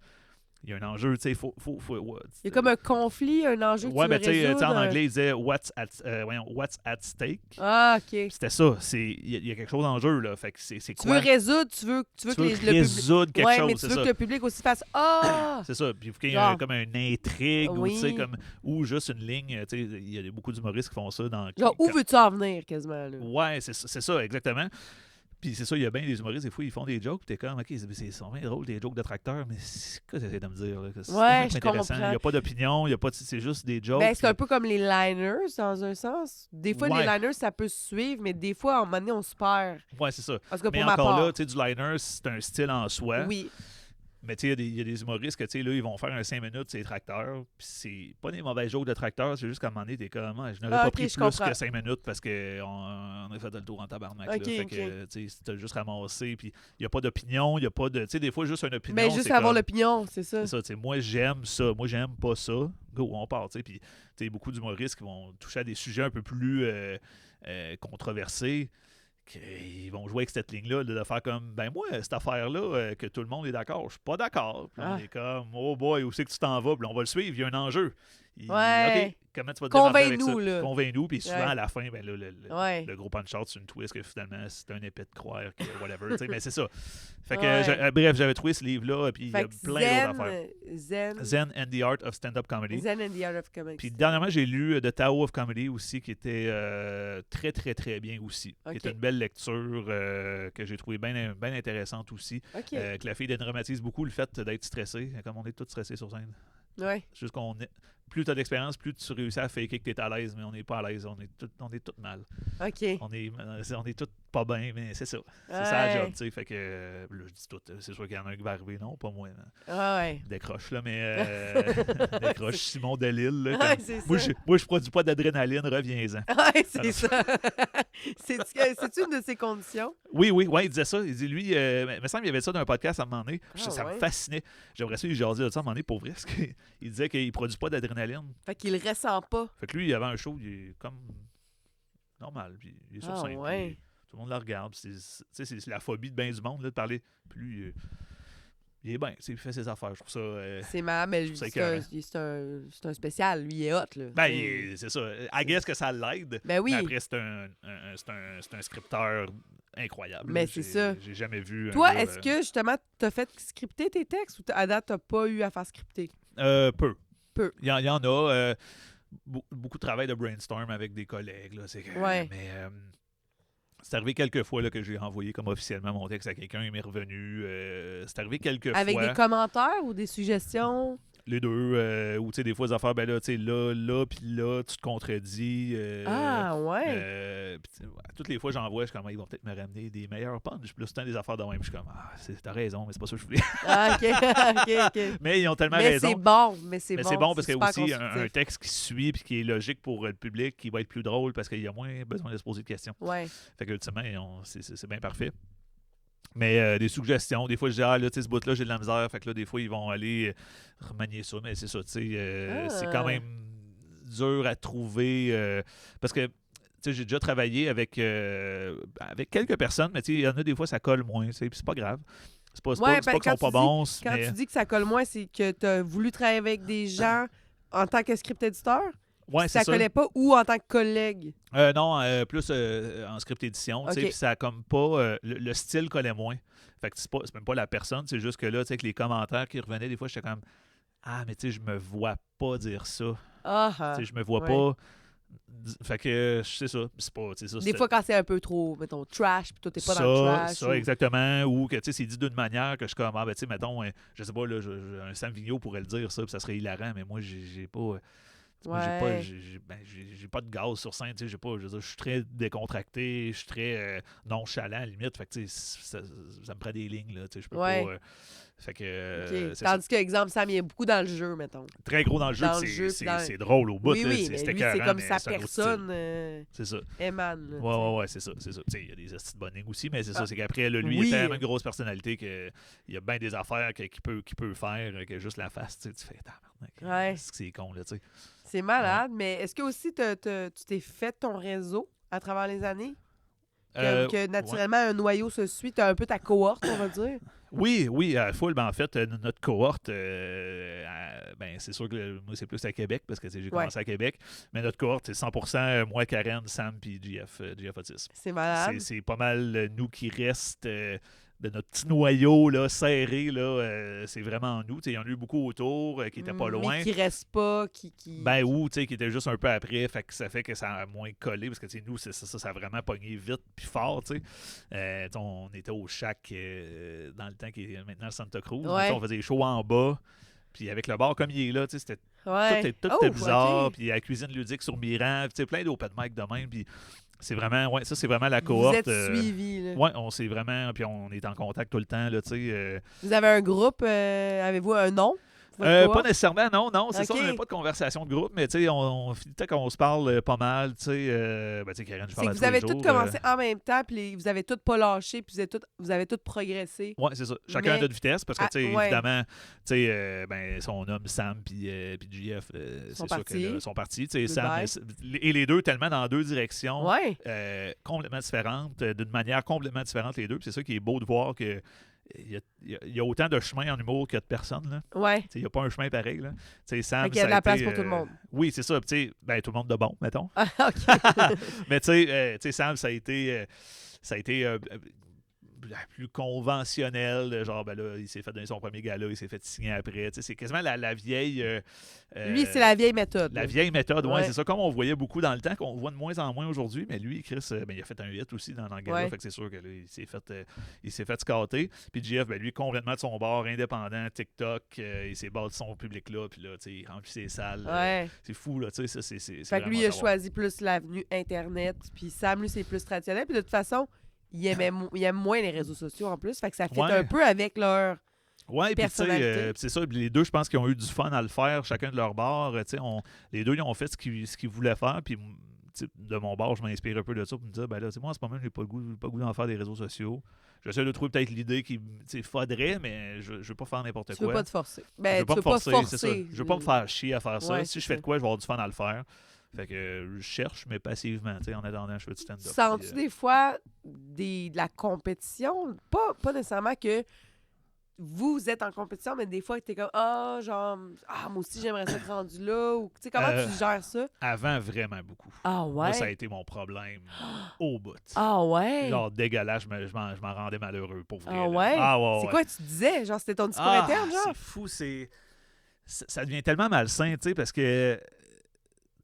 Il y a un enjeu, tu sais, il y a comme un conflit, un enjeu que ouais, tu veux ben, tu sais, résoudre. en anglais, il disait what's at stake. Ah, OK. C'était ça. Il y a quelque chose en jeu, là. Fait que c'est Tu quoi? veux résoudre, tu veux Tu que veux le public... résoudre quelque Ouais, chose, mais tu c'est veux ça. que le public aussi fasse « Ah! C'est ça. Puis il faut qu'il y ait Genre. comme une intrigue ou, Oui. tu sais, ou juste une ligne. Tu sais, il y a beaucoup d'humoristes qui font ça. Genre, où veux-tu en venir, quasiment, là? Ouais, c'est ça, exactement. Puis c'est ça, il y a bien des humoristes, des fois, ils font des jokes, t'es comme, OK, c'est bien drôle, des jokes de tracteurs, mais c'est quoi que t'essaies de me dire? Là? C'est Ouais, je intéressant. comprends. Il n'y a pas d'opinion, c'est juste des jokes. Ben, c'est un peu comme les liners, dans un sens. Des fois, Ouais. les liners, ça peut se suivre, mais des fois, à un moment donné, on se perd. Ouais, c'est ça. Parce que Mais pour ma encore part... là, tu sais, du liner, c'est un style en soi. Oui. Mais tu sais, il y a des humoristes que, tu sais, là, ils vont faire un 5 minutes, c'est tracteurs. Puis c'est pas des mauvais jokes de tracteurs, c'est juste qu'à un moment donné, t'es comme, je n'aurais pas ok, pris je plus comprends. que 5 minutes parce qu'on a fait le tour en tabarnak. Ok, là. Fait ok. que, tu sais, t'as juste ramassé. Puis il n'y a pas d'opinion, il n'y a pas de. Tu sais, des fois, juste une opinion. Mais juste c'est avoir comme, l'opinion, c'est ça. c'est ça, tu sais, moi, j'aime ça. Moi, j'aime pas ça. Go, on part, tu sais. Puis, tu sais, beaucoup d'humoristes qui vont toucher à des sujets un peu plus controversés. Ils vont jouer avec cette ligne-là, de faire comme, ben moi, cette affaire-là, que tout le monde est d'accord, je suis pas d'accord. Puis on est comme, oh boy, où c'est que tu t'en vas? Puis on va le suivre, il y a un enjeu. Ouais. OK, comment tu vas te démarrer avec ça? Convainc-nous, là. Convainc-nous, puis souvent, Ouais. à la fin, ben là, Ouais. le gros punch-out, c'est une twist que finalement, c'est un épée de croire que whatever, tu sais, mais c'est ça. Fait que, Ouais. bref, j'avais trouvé ce livre-là, puis il y a Fait que plein d'autres affaires. Zen Zen and the Art of Stand-Up Comedy. Zen and the Art of Comedy. Puis dernièrement, j'ai lu The Tao of Comedy aussi, qui était très, très, très bien aussi. Ok. Qui était une belle lecture que j'ai trouvé bien intéressante aussi. OK. Que la fille dédramatise beaucoup le fait d'être stressé. Comme on est tous stressés sur scène. Ouais. C'est juste qu'on est... Plus tu as d'expérience, plus tu réussis à faker que tu es à l'aise, mais on n'est pas à l'aise. On est tout mal. OK. On est tous pas bien, mais c'est ça. C'est ça la job, tu sais. Fait que, là, je dis tout. C'est sûr qu'il y en a un qui va arriver, non, pas moi. Ah ouais. Décroche, là, mais décroche Simon Delille. Là, Ouais, comme, c'est moi, ça. je produis pas d'adrénaline, reviens-en. Ouais, c'est ça. C'est une de ces conditions? Oui, il disait ça. Il dit, lui, il me semble qu'il y avait ça dans un podcast à un moment donné. Ça me ouais. fascinait. J'aimerais ça lui jaser de ça à un moment donné pour vrai. Parce qu'il disait qu'il produit pas d'adrénaline. Fait qu'il le ressent pas. Fait que lui, il avait un show, il est comme normal. Puis il est sur scène. Ouais. Puis tout le monde le regarde. C'est la phobie de bien du monde là, de parler. Puis lui, il est bien. Il fait ses affaires. Je trouve ça. C'est marrant, mais ça c'est un spécial. Lui, il est hot, là. Ben, c'est ça. I guess que ça l'aide. Ben oui. Mais après, c'est un scripteur incroyable. Mais c'est ça. J'ai jamais vu. Toi, un gars, est-ce que, justement, t'as fait scripter tes textes ou à date, t'as pas eu à faire scripter? Peu. Peu. Il y en a. Beaucoup de travail de brainstorm avec des collègues. Là, Ouais. Mais c'est arrivé quelques fois là, que j'ai envoyé comme officiellement mon texte à quelqu'un, il m'est revenu. C'est arrivé quelques Avec fois. des commentaires ou des suggestions? les deux. Ou tu sais, des fois, des affaires, ben là, tu sais, là, puis là, tu te contredis. Puis, toutes les fois, j'en vois, je suis comme, ils vont peut-être me ramener des meilleurs punchs. Puis là, c'est des affaires de même. Je suis comme, t'as raison, mais c'est pas ça que je voulais. Ah, OK. Mais ils ont tellement Mais raison. c'est Mais bon. c'est bon parce qu'il y a super aussi un constructif. texte qui suit puis qui est logique pour le public, qui va être plus drôle parce qu'il y a moins besoin de se poser de questions. Ouais. Fait que ultimement, c'est bien parfait. Mais des suggestions, des fois je dis là, tu sais, ce bout-là, j'ai de la misère. Fait que là, des fois, ils vont aller remanier ça, mais c'est ça, tu sais, c'est quand même dur à trouver parce que tu sais, j'ai déjà travaillé avec quelques personnes, mais tu sais, il y en a des fois, ça colle moins, tu sais, puis c'est pas grave. C'est pas qu'ils sont pas bons. Quand mais... tu dis que ça colle moins, c'est que tu as voulu travailler avec des gens en tant que script éditeur? Ouais, ça collait pas ou en tant que collègue? Non, plus en script édition. Okay. Puis ça a comme pas. Le style collait moins. Fait que c'est même pas la personne, c'est juste que là, tu sais, avec les commentaires qui revenaient, des fois, j'étais comme mais tu sais, je me vois pas dire ça. Tu sais, je me vois pas. Fait que c'est ça. C'est pas, ça des fois, quand c'est un peu trop, mettons, trash, puis toi, t'es pas dans le trash. Ça, exactement. Ou que, tu sais, c'est dit d'une manière que je suis comme, ben, tu sais, mettons, je sais pas, là, un Sam Vigneault pourrait le dire, ça, puis ça serait hilarant, mais moi, j'ai pas. J'ai pas de gaz sur scène, je suis très décontracté, je suis très nonchalant à la limite, fait que ça me prend des lignes, là, je peux pas. Fait que, tandis que, exemple, Sam, il est beaucoup dans le jeu, mettons. Très gros dans le jeu, c'est drôle au bout. Oui, mais lui, c'est comme sa personne. C'est ça. Eman. Ouais, c'est ça. Il y a des astuces de bonning aussi, mais c'est ça, c'est qu'après, là, lui, il a tellement une grosse personnalité qu'il y a bien des affaires qu'il peut faire, que juste la face, tu fais, c'est con, là, tu sais. C'est malade, mais est-ce que aussi tu t'es fait ton réseau à travers les années? Que naturellement, un noyau se suit. Tu as un peu ta cohorte, on va dire. Oui, à full. Ben, en fait, notre cohorte, c'est sûr que moi, c'est plus à Québec parce que j'ai commencé à Québec. Mais notre cohorte, c'est 100% moi, Karen, Sam puis GF Otis. C'est malade. C'est pas mal nous qui restent de notre petit noyau là, serré. C'est vraiment nous. Il y en a eu beaucoup autour qui n'étaient pas loin. Mais qui restent pas. Qui étaient juste un peu après. Fait que ça fait que ça a moins collé parce que nous, ça a vraiment pogné vite puis fort. On était au Shack dans le temps qui est maintenant le Santa Cruz. On faisait des shows en bas. Puis avec le bar comme il est là, c'était tout était bizarre. Puis la cuisine ludique sur Miran. Plein d'open mic de même. Puis c'est vraiment, ça c'est vraiment la cohorte. Vous êtes suivis, là. Oui, on s'est vraiment, puis on est en contact tout le temps, là, Vous avez un groupe, avez-vous un nom? Pas nécessairement, non. C'est ça, on n'avait pas de conversation de groupe, mais peut-être qu'on se parle pas mal, Karen, je parle à tous les jours. C'est que vous avez tous commencé en même temps, puis vous avez tous pas lâché, puis vous avez tous progressé. Oui, c'est ça. Chacun à notre vitesse, parce que, évidemment, son homme, Sam, puis JF, c'est sûr qu'ils sont partis. Sam et les deux, tellement dans deux directions complètement différentes, d'une manière complètement différente, les deux. Puis c'est ça qui est beau de voir que il y a autant de chemins en humour qu'il y a de personnes. Là. Ouais. Il n'y a pas un chemin pareil. Là. Sam, il y a de la place pour tout le monde. Oui, c'est ça. Tout le monde de bon, mettons. OK. Mais Sam, ça a été plus conventionnel. Genre, il s'est fait donner son premier gala, il s'est fait signer après. C'est quasiment la vieille... lui, c'est la vieille méthode. La vieille méthode, oui. C'est ça, comme on voyait beaucoup dans le temps, qu'on voit de moins en moins aujourd'hui. Mais lui, Chris, il a fait un hit aussi dans le gala. Fait que c'est sûr que là, il s'est fait scatter. Puis JF, lui, complètement de son bord, indépendant, TikTok, il s'est bâti son public là. Puis là, il remplit ses salles. C'est fou, là. Ça, c'est fait que lui, il a choisi plus l'avenue Internet. Puis Sam, lui, c'est plus traditionnel. Puis de toute façon, il aime moins les réseaux sociaux en plus. Fait que ça fit un peu avec leur personnalité. C'est ça. Les deux, je pense qu'ils ont eu du fun à le faire, chacun de leur bord. Les deux, ils ont fait ce qu'ils voulaient faire. Puis de mon bord, je m'inspire un peu de ça pour me dire, moi, en ce moment, j'ai pas le goût d'en faire des réseaux sociaux. J'essaie de trouver peut-être l'idée qui faudrait, mais je veux pas faire n'importe quoi. Tu veux pas te forcer. Je veux pas me forcer, c'est ça. Je veux pas me faire chier à faire ça. Si je fais de quoi, je vais avoir du fun à le faire. Fait que je cherche, mais passivement, en attendant, je fais du stand-up. Sens-tu des fois de la compétition? Pas nécessairement que vous êtes en compétition, mais des fois, t'es comme, moi aussi, j'aimerais ça être rendu là. Ou, comment tu gères ça? Avant, vraiment beaucoup. Ah ouais? Moi, ça a été mon problème au bout. Ah ouais? Genre, dégueulasse, je m'en rendais malheureux, pour vrai. Ah ouais? Ouais. C'est quoi tu disais? Genre, c'était ton discours interne, genre? C'est fou, ça devient tellement malsain, parce que...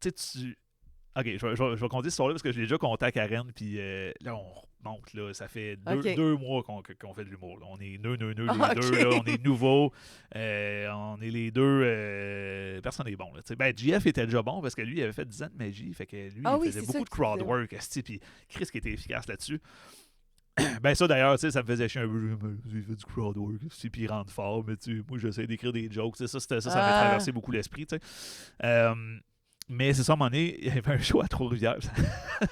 OK, je vais compter cette histoire-là parce que je l'ai déjà conté à Karen, puis là, monte. Là. Ça fait OK. 2 mois qu'on fait de l'humour. Là. On est nœuds, les Ah, deux. OK. Là. On est nouveaux. On est les deux. Personne n'est bon. Là. Ben, JF était déjà bon parce que lui, il avait fait 10 ans de magie. Fait que lui, Ah il oui, faisait c'est ça beaucoup que de tu disais. crowd work. Puis Chris qui était efficace là-dessus. Ben ça d'ailleurs, tu sais, ça me faisait chier un peu. Il fait du crowd work, puis il rentre fort, mais tu sais, moi j'essaie d'écrire des jokes. Ça m'a traversé beaucoup l'esprit, tu sais. Mais c'est ça, à un moment donné, il y avait un show à Trois-Rivières.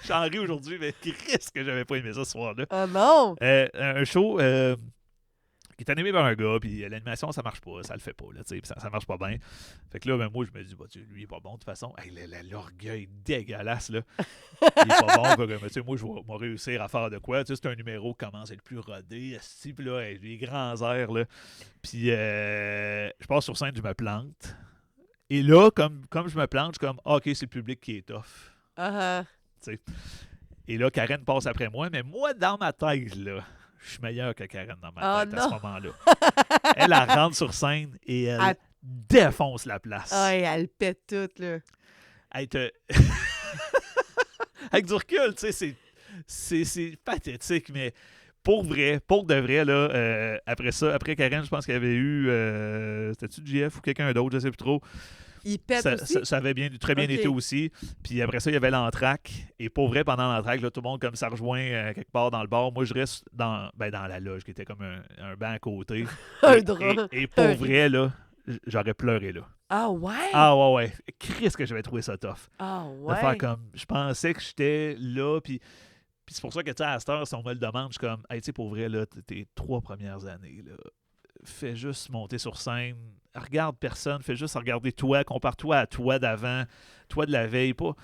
J'en ris aujourd'hui, mais qu'est-ce que j'avais pas aimé ça ce soir-là. Oh non! Un show qui est animé par un gars, puis l'animation, ça marche pas, ça le fait pas, là, tu sais, ça marche pas bien. Fait que là, ben, moi, je me dis, bah, lui, il est pas bon, de toute façon. Hey, l'orgueil dégueulasse, là. Il est pas bon, fait que, mais, tu sais, moi, je vais réussir à faire de quoi. Tu sais, c'est un numéro qui commence à être plus rodé, puis là, hey, les grands airs, là. Puis, je passe sur scène, je me plante. Et là, comme je me plante, je suis comme, OK, c'est le public qui est tough. Uh-huh. Tu sais. Et là, Karen passe après moi, mais moi, dans ma tête, là, je suis meilleur que Karen dans ma tête à ce moment-là. Elle rentre sur scène et elle défonce la place. Ah, elle pète tout, là. Avec du recul, tu sais, c'est pathétique, mais pour de vrai, là, après Karen, je pense qu'il y avait eu, c'était-tu JF ou quelqu'un d'autre, je sais plus trop. Il pète aussi? Ça avait très bien été aussi. Puis après ça, il y avait l'entraque. Et pour vrai, pendant l'entraque, là, tout le monde, comme ça rejoint quelque part dans le bar. Moi, je reste dans la loge, qui était comme un banc à côté. Un drap. Et pour vrai, là, j'aurais pleuré, là. Ah ouais? Ah ouais. Christ que j'avais trouvé ça tough. Ah De ouais? faire comme, je pensais que j'étais là, puis c'est pour ça que, tu sais, à cette heure, si on me le demande, je suis comme, hey, tu sais, pour vrai, là, tes 3 premières années, là, fais juste monter sur scène, regarde personne, fais juste regarder toi, compare-toi à toi d'avant, toi de la veille, pas.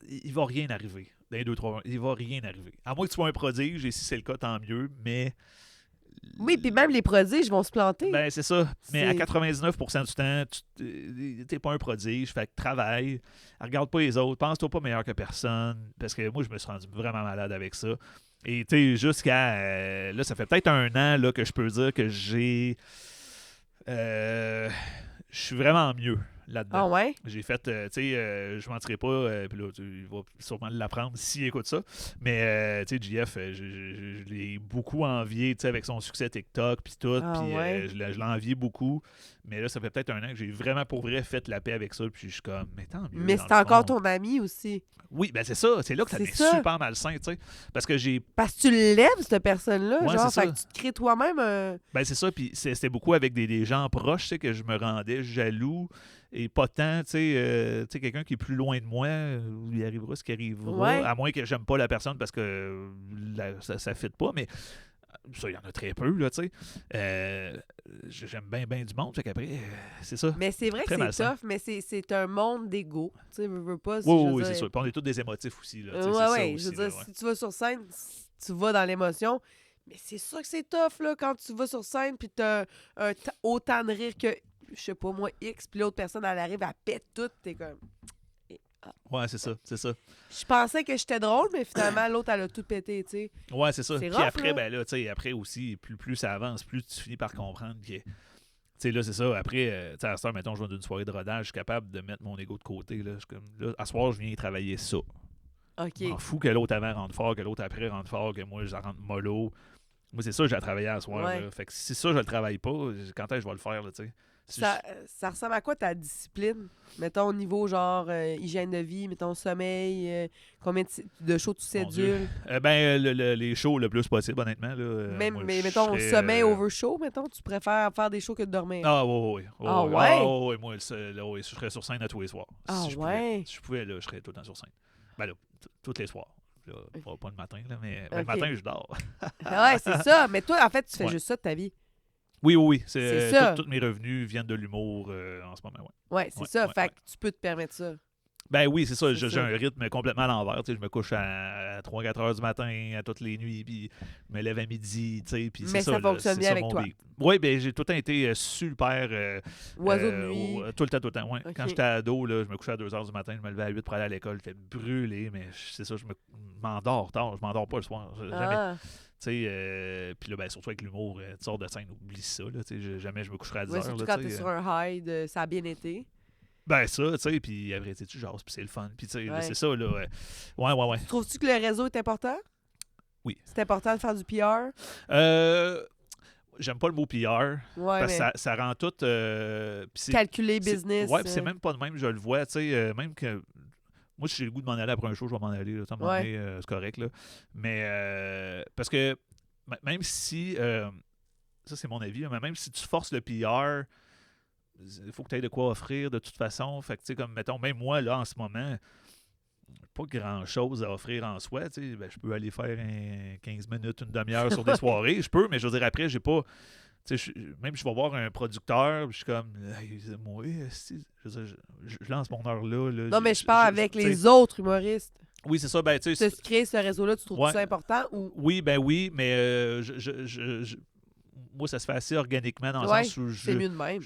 Il va rien arriver. Dans les 2-3 mois, il va rien arriver. À moins que tu sois un prodige, et si c'est le cas, tant mieux, mais. Oui, puis même les prodiges vont se planter. Ben, c'est ça. Mais à C'est- 99% du temps, tu n'es pas un prodige. Fait que travaille. Regarde pas les autres. Pense-toi pas meilleur que personne. Parce que moi, je me suis rendu vraiment malade avec ça. Et tu sais, jusqu'à. Là, ça fait peut-être 1 an là, que je peux dire que j'ai. Je suis vraiment mieux là-dedans. Ah ouais? J'ai fait, tu sais, je mentirai pas, puis là, il va sûrement l'apprendre s'il écoute ça. Mais, tu sais, JF, je l'ai beaucoup envié, tu sais, avec son succès TikTok, puis tout. Ah Puis ouais? je l'ai envié beaucoup. Mais là, ça fait peut-être 1 an que j'ai vraiment pour vrai fait la paix avec ça. Puis je suis comme, mais tant mieux. Mais dans c'est le encore fond. ton ami aussi. Oui, ben c'est ça. C'est là que ça C'est devient ça. super malsain, tu sais. Parce que j'ai. Parce que tu l'aimes, cette personne-là. Ouais, genre, c'est fait ça. que tu te crées toi-même un... Ben c'est ça, puis c'était beaucoup avec des gens proches, tu sais, que je me rendais jaloux et pas tant, tu sais, quelqu'un qui est plus loin de moi, il arrivera ce qui arrivera, Ouais. à moins que j'aime pas la personne parce que ça fit pas, mais ça, il y en a très peu, là, tu sais. J'aime bien du monde, fait qu'après, c'est ça. Mais c'est vrai que Très c'est malsain. tough, mais c'est un monde d'ego. Tu sais, veux pas... Oui, je veux oui, dire- c'est sûr. Puis on est tous des émotifs aussi, là, tu sais, Ouais, c'est ça ouais. aussi, Je veux dire, là, ouais. si tu vas sur scène, tu vas dans l'émotion. Mais c'est sûr que c'est tough, là, quand tu vas sur scène puis t'as autant de rire que, je sais pas moi, X, puis l'autre personne, elle arrive, elle pète tout. T'es comme... Ouais, c'est ça. Je pensais que j'étais drôle, mais finalement, l'autre, elle a tout pété, tu sais. Ouais, c'est ça. C'est Puis rough, après, là. ben là, tu sais, après aussi, plus ça avance, plus tu finis par comprendre que. Tu sais, là, c'est ça. Après, tu sais, à cette heure, mettons, je vais d'une soirée de rodage, je suis capable de mettre mon ego de côté. Là, je suis comme, là, à ce soir, je viens travailler ça. OK. Je m'en fous que l'autre avant rentre fort, que l'autre après rentre fort, que moi, je rentre mollo. Moi, c'est ça que j'ai à travailler à soir. Ouais. Là. Fait que si ça, je le travaille pas, quand est-ce que je vais le faire, là, tu sais? Si Ça ressemble à quoi ta discipline? Mettons au niveau genre hygiène de vie, mettons sommeil, combien de shows tu Mon Dieu. sédules? Les shows le plus possible, honnêtement. Là, Même, moi, mais je mettons serais, sommeil over show, mettons, tu préfères faire des shows que de dormir. Ah, ouais. Ah, ouais? Ouais, moi, je serais sur scène à tous les soirs. Ah, je ouais? Pouvais, si je pouvais, là, je serais tout le temps sur scène. Ben là, tous les soirs. Là, pas le matin, là, mais le Ok. matin, je dors. Ouais, c'est ça. Mais toi, en fait, tu fais Ouais. juste ça de ta vie. Oui. C'est ça. Tous mes revenus viennent de l'humour en ce moment, ouais. Ouais, c'est Ouais, ça. ouais, fait ouais. que tu peux te permettre ça. Ben oui, c'est ça. C'est J'ai ça. un rythme complètement à l'envers. Tu sais, je me couche à 3-4 heures du matin à toutes les nuits, puis je me lève à midi. Tu sais, puis Mais c'est ça fonctionne c'est bien ça, avec mon toi. beat. Oui, ben j'ai tout le temps été super. Oiseau de nuit. Tout le temps, ouais. Ok. Quand j'étais ado, là, je me couchais à 2 heures du matin, je me levais à 8 pour aller à l'école. J'étais brûlé, mais c'est ça, je m'endors tard. Je m'endors pas le soir. Jamais. Ah. Tu sais, puis là, ben, surtout avec l'humour, tu sors de scène, oublie ça. Là, tu sais, jamais je me coucherai à 10 Ouais, heures. surtout là, quand tu t'es sais, sur un high, ça a bien été. Ben ça, tu sais, puis après, tu jases, puis c'est le fun. Puis tu sais, Ouais. c'est ça, là. Ouais. Trouves-tu que le réseau est important? Oui. C'est important de faire du PR? J'aime pas le mot PR. Ouais, Parce mais que ça rend tout. calculer business. Ouais, puis c'est même pas de même, je le vois. Tu sais, même que. Moi, si j'ai le goût de m'en aller après un show, je vais m'en aller. Là, à un moment donné, c'est correct. Là. Mais parce que même si. Ça, c'est mon avis. Mais même si tu forces le PR, il faut que tu aies de quoi offrir de toute façon. Fait que, tu sais, comme, mettons, même moi, là, en ce moment, pas grand-chose à offrir en soi. Tu sais, ben, je peux aller faire 15 minutes, une demi-heure sur des soirées. Je peux, mais je veux dire, après, j'ai pas. Tu sais, même je vais voir un producteur, je suis comme, hey, moi, si, je lance mon heure là. Non, mais je parle avec tu sais, les autres humoristes. oui, c'est ça. Ben, tu sais, Tu crées ce réseau-là, tu trouves ouais, ça important ou. oui, ben oui, mais moi, ça se fait assez organiquement dans le Ouais, sens où c'est mieux de même.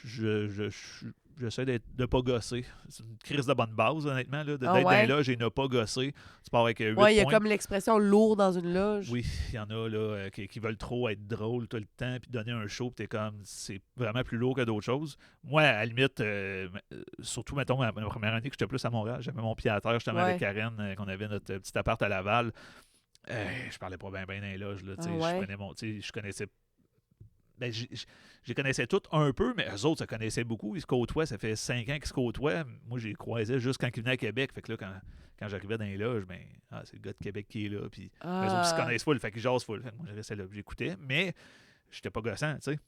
j'essaie de ne pas gosser. C'est une crise de bonne base, honnêtement, là, d'être Ah dans ouais? les loges et ne pas gosser. Tu pars avec 8 Ouais, il y a points. comme l'expression lourd dans une loge. Oui, il y en a là, qui veulent trop être drôles tout le temps puis donner un show, puis t'es comme, c'est vraiment plus lourd que d'autres choses. Moi, à la limite, surtout, mettons, ma première année que j'étais plus à Montréal, j'avais mon pied à terre justement avec Karen, qu'on avait notre petit appart à Laval. Je parlais pas bien dans les loges. Là, Ah ouais? je connaissais. Ben, je les connaissais toutes un peu, mais eux autres se connaissaient beaucoup. Ils se côtoient, ça fait 5 ans qu'ils se côtoient. Moi, je les croisais juste quand ils venaient à Québec. Fait que là, quand j'arrivais dans les loges, ben, c'est le gars de Québec qui est là. Puis eux autres, ils se connaissent full, fait qu'ils jasent full. Fait que moi, je restais là, j'écoutais, mais j'étais pas gossant, tu sais.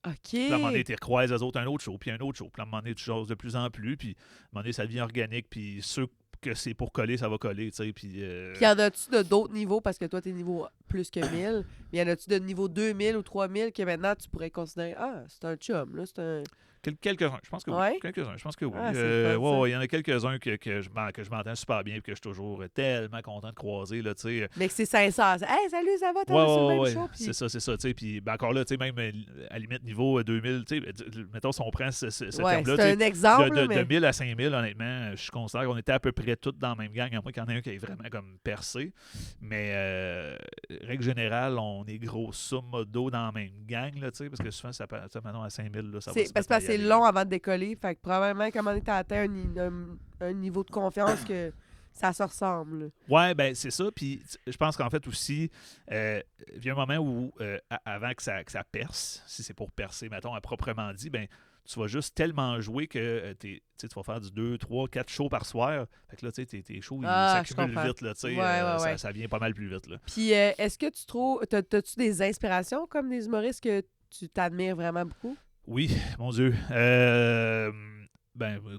OK. Puis à un moment donné, tu recroises eux autres un autre show, puis un autre show. Puis à un moment donné, tu jases de plus en plus, puis à un moment donné, ça devient organique, puis ceux que c'est pour coller, ça va coller, tu sais. Puis y en a-tu de d'autres niveaux, parce que toi, t'es niveau plus que 1000, mais y en a-tu de niveau 2000 ou 3000 que maintenant, tu pourrais considérer, c'est un chum, là, c'est un... Quelques-uns, je pense que oui. Ouais? Quelques-uns, je pense que oui. Ah, c'est le fun, ça. Ouais, il y en a quelques-uns que je m'entends super bien et que je suis toujours tellement content de croiser, là, tu sais. Mais que c'est sincère. Hey, salut, ça va? T'as reçu le même show? Puis... C'est ça, tu sais. Puis ben, encore là, tu sais, même à la limite niveau 2000, tu sais, mettons si on prend ce terme-là. C'est un exemple, de 1000 à 5000, honnêtement, je considère qu'on était à peu près tous dans la même gang, à moins qu'il y en ait un qui ait vraiment comme percé. Mais règle générale, on est grosso modo dans la même gang, là, tu sais, parce que souvent, maintenant à 5000, là, ça va se parce mettre que c'est long avant de décoller. Fait que probablement, comme on est atteint un niveau de confiance que ça se ressemble. Là. Ouais, ben c'est ça. Puis je pense qu'en fait aussi, il y a un moment où, avant que ça perce, si c'est pour percer, mettons, à proprement dit, ben tu vas juste tellement jouer que tu vas faire du 2, 3, 4 shows par soir. Fait que là, tu sais, tes shows, ils s'accumulent vite. Là, ouais. Ça vient pas mal plus vite. Là. Puis, est-ce que tu trouves... T'as-tu des inspirations comme des humoristes que tu t'admires vraiment beaucoup? Oui, mon Dieu.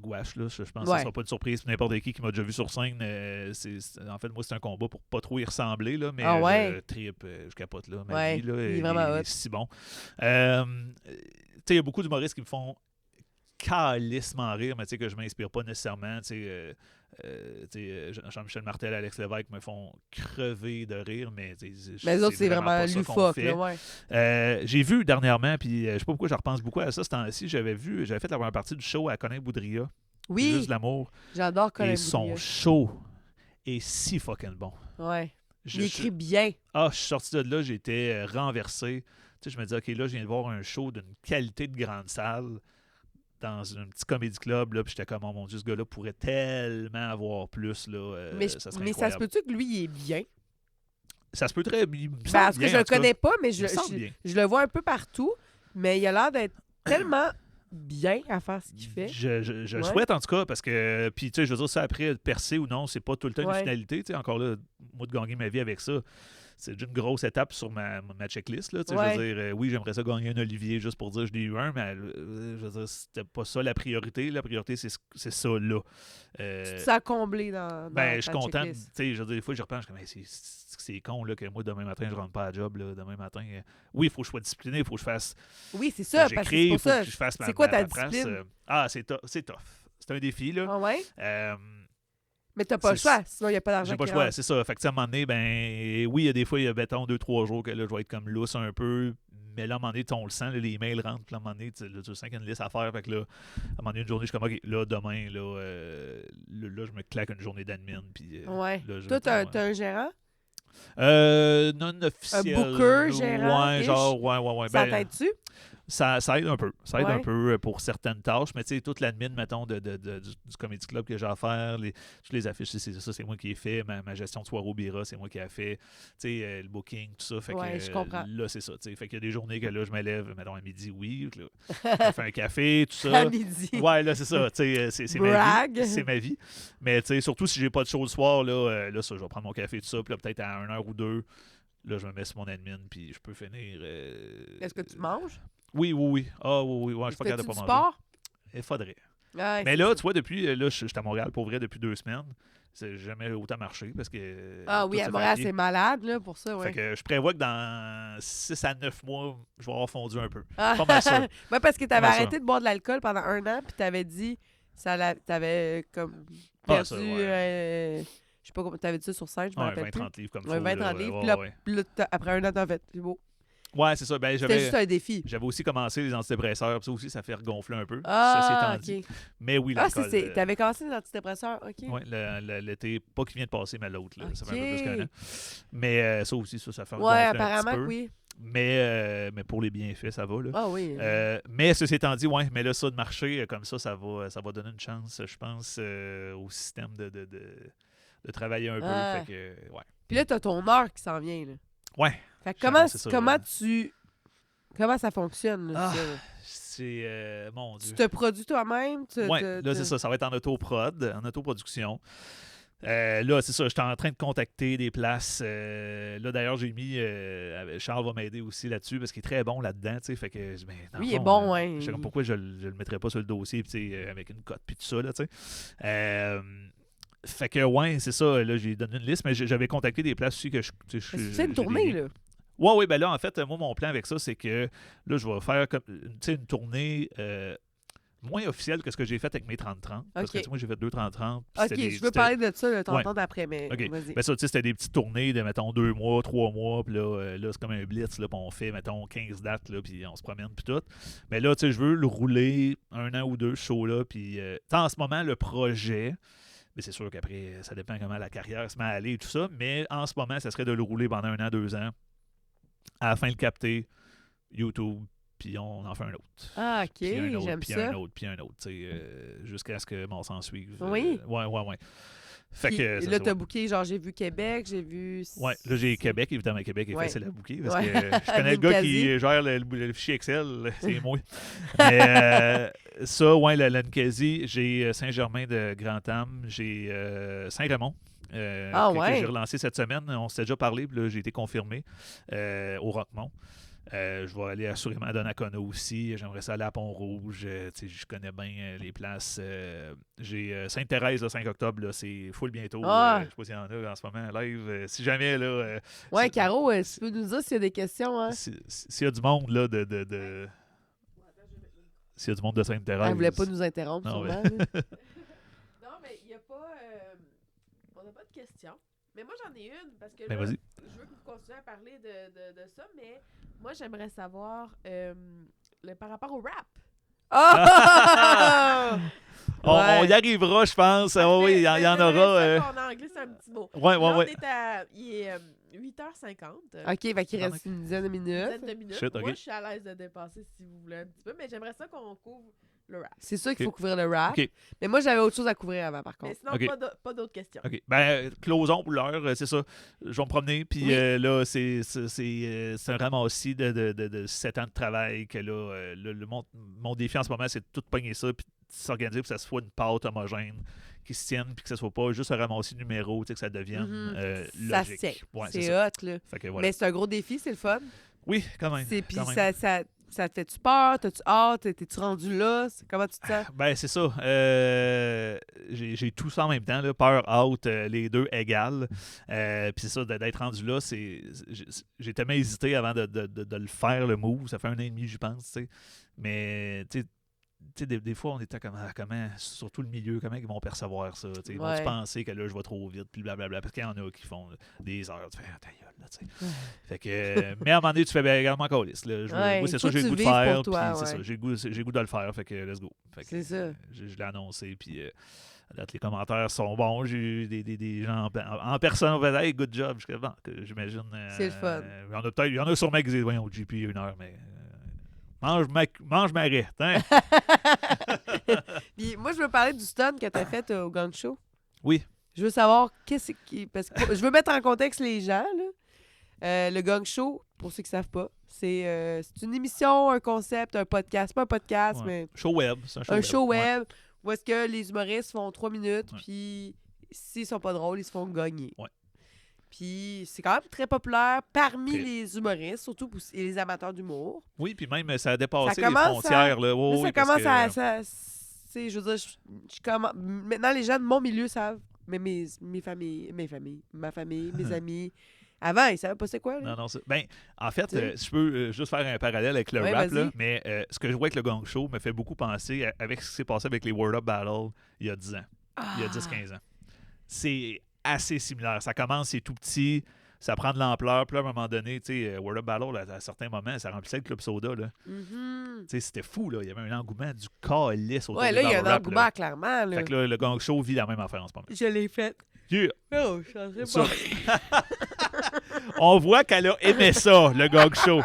Gouache, là, je pense que ça sera pas de surprise pour n'importe qui m'a déjà vu sur scène. En fait, moi, c'est un combat pour pas trop y ressembler, là, mais je trippe, je capote, là. Ma vie, là, il est vraiment hot. si bon. Tu sais, il y a beaucoup d'humoristes qui me font calissement rire, mais tu sais que je m'inspire pas nécessairement. Jean-Michel Martel, Alex Lévesque me font crever de rire, mais les autres, c'est vraiment loufoque. J'ai vu dernièrement, puis je sais pas pourquoi je repense beaucoup à ça ce temps-ci, j'avais fait la première partie du show à Colin Boudria. Oui, Juste de l'amour. J'adore Colin Boudria. Et son show est si fucking bon. Ouais. Il écrit bien. Je suis sorti de là, j'étais renversé. Tu sais, je me disais, OK, là, je viens de voir un show d'une qualité de grande salle dans un petit comédie club, là, puis j'étais comme, oh mon Dieu, ce gars-là pourrait tellement avoir plus, là, ça serait mais ça se peut-tu que lui, il est bien? Ça se peut très bien. Parce que je le connais pas, mais je le vois un peu partout, mais il a l'air d'être tellement bien à faire ce qu'il fait. Je le souhaite, en tout cas, parce que, puis, tu sais, je veux dire, ça après, percer ou non, c'est pas tout le temps une finalité, tu sais, encore là, moi, de gagner ma vie avec ça, c'est une grosse étape sur ma checklist. Là, je veux dire, oui, j'aimerais ça gagner un Olivier juste pour dire que je l'ai eu un, mais je veux dire, c'était pas ça la priorité. La priorité, c'est ça là. Tu te sens comblé dans je suis content. Je veux dire, des fois, je repense, je suis comme, c'est con là, que moi, demain matin, je rentre pas à job. Là, demain matin, oui, il faut que je sois discipliné, il faut que je fasse. Oui, c'est ça. Parce que c'est pour ça. Que je fasse c'est quoi ta discipline? C'est tough. C'est un défi. Là. Ah ouais? Mais t'as pas le choix, sinon il n'y a pas d'argent. J'ai pas le choix, c'est ça. Fait que, à un moment donné, oui, il y a des fois, il y a, 2-3 jours que là, je vais être comme lousse un peu. Mais là, à un moment donné, on le sent, là, les mails rentrent. Puis à un moment donné, tu sens qu'il y a une liste à faire. Fait que là, à un moment donné, une journée, je suis comme, OK, là, demain, là, je me claque une journée d'admin. Puis, ouais. Là, toi, t'as un gérant? Non officiel. Un booker, gérant? Ouais, genre, ouais. Ça t'aide-tu? Ça aide un peu. Ça aide Ouais. un peu pour certaines tâches, mais tu sais, toute l'admin, mettons, du Comedy Club que j'ai à faire, toutes les affiches, c'est moi qui ai fait. Ma gestion de soirée au Bira, c'est moi qui ai fait. Tu sais, le booking, tout ça. Fait Ouais, que je comprends. là, c'est ça. Tu sais. Fait qu'il y a des journées que là, je me lève, mettons, à midi, oui. Là, je fais un café, tout À ça. midi. Ouais, là, c'est ça. Tu sais, c'est ma Brag. vie. C'est ma vie. Mais tu sais, surtout si j'ai pas de show le soir, là, ça, je vais prendre mon café, tout ça. Puis là, peut-être à 1 heure ou 2, là, je me mets sur mon admin, puis je peux finir. Est-ce que tu manges? Oui, oui, oui. Ah, oui, oui. Ouais, je suis pas capable Fais-tu de du pas manger. sport? Il faudrait. Ouais, Mais c'est là, ça. tu vois, depuis, là, je suis à Montréal pour vrai depuis 2 semaines. C'est jamais autant marché parce que. Ah tout oui, se à fait Montréal, pied. c'est malade, là, pour ça, Fait ouais. que je prévois que dans 6 à 9 mois, je vais avoir fondu un peu. Ah. Pas mal sûr. Ouais, parce que t'avais Pas mal arrêté de boire de l'alcool pendant 1 an, puis t'avais dit, t'avais comme Ah, perdu, ça, ouais. je sais pas comment, t'avais dit ça sur scène, je me Ouais, rappelle plus. 20-30 livres comme Ouais, faut. 20-30 là, livres, ouais, puis là, après 1 an, t'as fait, c'est beau. ouais, c'est ça. Ben, C'était juste un défi. j'avais aussi commencé les antidépresseurs. Puis ça aussi, ça fait regonfler un peu. Ah, Ceci étant ok. dit. Mais oui, Ah, l'alcool. t'avais commencé les antidépresseurs, ok. Oui, l'été, pas qui vient de passer, mais l'autre. Ça fait un peu plus Ok. qu'un an. Mais ça aussi, ça fait Ouais, regonfler un apparemment petit que peu. oui. Mais pour les bienfaits, ça va. Là. Ah oui. Mais ceci étant dit, ouais, mais là, ça de marcher comme ça va donner une chance, je pense, au système de travailler un Ah. peu. Fait que, ouais. Puis là, t'as ton heure qui s'en vient, là. Ouais. Fait que J'ai annoncé ça, comment ça fonctionne, là, Ah, ça, là? c'est. Mon Dieu. Tu te produis toi-même? Ouais, là, c'est ça. Ça va être en autoprod, en autoproduction. Là, c'est ça. J'étais en train de contacter des places. Là, d'ailleurs, j'ai mis. Charles va m'aider aussi là-dessus parce qu'il est très bon là-dedans. Tu sais, fait que, ben, dans Oui, le il est fond, bon, ouais. Je sais comme pourquoi je le mettrais pas sur le dossier tu sais, avec une cote puis tout ça. Là, tu sais. Fait que, ouais, c'est ça. Là, j'ai donné une liste, mais j'avais contacté des places aussi que je. Tu sais, C'est une tournée, là. Ouais, oui, ben là, en fait, moi, mon plan avec ça, c'est que là, je vais faire comme, une tournée moins officielle que ce que j'ai fait avec mes 30-30. Parce que, Ok. tu sais, moi, j'ai fait 2 30-30. Ok, je veux parler de ça, là, t'entends après, mais OK. vas-y. Ben ça, tu sais, c'était des petites tournées de, mettons, 2 mois, 3 mois, puis là c'est comme un blitz, là, puis on fait, mettons, 15 dates, là, puis on se promène, puis tout. Mais là, tu sais, je veux le rouler 1 an ou 2, ce show-là, puis, tu sais, en ce moment, le projet, mais c'est sûr qu'après, ça dépend comment la carrière se met à aller et tout ça, mais en ce moment, ça serait de le rouler pendant 1 an, 2 ans, à la fin, le capter, YouTube, puis on en fait un autre. Ah, ok, Puis un autre, j'aime puis ça. un autre, puis un autre, tu sais, jusqu'à ce que mon s'en suive. Oui. Ouais. Fait Puis, que, là, t'as booké, genre, j'ai vu Québec, j'ai vu... ouais, là, j'ai Québec, évidemment. Québec est Ouais. facile à booker parce Ouais. que je connais le gars Ninkasi. qui gère le fichier Excel, c'est moi. Mais ça, ouais, la Ninkasi, j'ai Saint-Germain de Grand-Am, j'ai Saint-Raymond. Ah, que ouais. j'ai relancé cette semaine. On s'était déjà parlé, puis là, j'ai été confirmé au Roquemont. Je vais aller assurément à Donnacona aussi. J'aimerais ça aller à Pont-Rouge. Tu sais, je connais bien les places. J'ai Sainte-Thérèse, le 5 octobre, là, c'est full bientôt. Ah. Je sais pas s'il y en a en ce moment live. Si jamais, là, Ouais, c'est- Caro, tu peux nous dire s'il y a des questions, hein? s'il y a du monde là, s'il y a du monde de Sainte-Thérèse. Elle voulait pas nous interrompre, Non, sûrement. ouais. là. Non, mais il n'y a pas... on n'a pas de questions. Mais moi, j'en ai une, parce que Ben, là, vas-y. je veux que vous continuiez à parler de ça, mais moi, j'aimerais savoir par rapport au rap. Oh! On y arrivera, je pense. Oh, oui, il y en aura. En anglais, c'est un petit mot. Ouais. Là, il est 8h50. Ah, OK, fait qu'il reste une dizaine de Hein? minutes. Dizaine de minutes. Shit, ok. Moi, je suis à l'aise de dépasser si vous voulez un petit peu, mais j'aimerais ça qu'on couvre le rap. C'est sûr qu'il Ok. faut couvrir le rap. Ok. Mais moi, j'avais autre chose à couvrir avant, par Mais contre. sinon, Ok. pas d'autres questions. OK. Ben, closons pour l'heure, c'est ça. Je vais me promener, puis Oui. là, c'est un ramassis de 7 ans de travail que là, mon défi en ce moment, c'est de tout pogner ça, puis de s'organiser pour que ça soit une pâte homogène qui se tienne, puis que ce soit pas juste un ramassis de numéros, tu sais, que ça devienne Mhm. Ça se logique. tient. Ouais, c'est C'est ça. hot, là. Fait que voilà. Mais c'est un gros défi, c'est le fun. Oui, quand même. Puis quand même. ça te fait-tu peur? T'as-tu hâte? T'es-tu rendu là? Comment tu te sens? Ben, c'est ça. J'ai tout ça en même temps, là, peur, out, les deux égales. Puis c'est ça, d'être rendu là, j'ai tellement hésité avant de le faire, le move. Ça fait 1 an et demi, je pense, tu sais. Mais, tu sais, des fois, on était comment, surtout le milieu, comment ils vont percevoir ça. Tu sais, ils vont Ouais. penser que là, je vais trop vite, puis blablabla. Parce qu'il y en a qui font des heures. Tu fais, ta gueule, là, tu sais. Fait que, mais à un moment donné, tu fais ben, également câlisse, là. Ouais, Moi, c'est faut ça, j'ai que le tu goût de vives faire. pour toi, Puis c'est ouais. ça, j'ai le goût de le faire. Fait que, let's go. Fait que, C'est ça. je l'ai annoncé, puis à date, les commentaires sont bons. J'ai eu des gens en personne, on va dire, hey, good job. Bon, j'imagine. C'est le fun. Il y en a sûrement qui disent, voyons, JP, 1 heure, mais. mange ma raie. Hein? Puis moi, je veux parler du stun que tu as fait au gang show. Oui. Je veux savoir qu'est-ce qui... Parce que je veux mettre en contexte les gens, là. Le gang show, pour ceux qui ne savent pas, c'est une émission, un concept, un podcast. Pas un podcast, Ouais. mais Show web. C'est un show Ouais. web où est-ce que les humoristes font 3 minutes, Ouais. puis s'ils sont pas drôles, ils se font gagner. Ouais. Puis c'est quand même très populaire parmi Très. les humoristes, surtout et les amateurs d'humour. Oui, puis même, ça a dépassé Ça les commence frontières. Là. Oh, Là, oui, ça parce commence que, à... je veux dire, maintenant, les gens de mon milieu savent. Mais ma famille, mes amis. Avant, ils savaient pas c'est quoi. Là. Non, c'est... Ben, en fait, Tu sais. si je peux juste faire un parallèle avec le Ouais, rap, vas-y. là, mais ce que je vois avec le Gong Show me fait beaucoup penser avec ce qui s'est passé avec les Word Up Battle il y a 10 ans, il y a 10-15 ans. C'est assez similaire. Ça commence, c'est tout petit, ça prend de l'ampleur, puis là, à un moment donné, tu sais, Word Up Battle, à certains moments, ça remplissait le Club Soda, là. Mhm. Tu sais, c'était fou, là. Il y avait un engouement du calice autour Ouais, du là, il y a un battle rap, engouement, là. clairement. Là. Fait que là, le Gong Show vit la même affaire en ce moment. Je l'ai faite. Yeah. Oh, je changerais Ça. pas. On voit qu'elle a aimé ça, le Gong Show.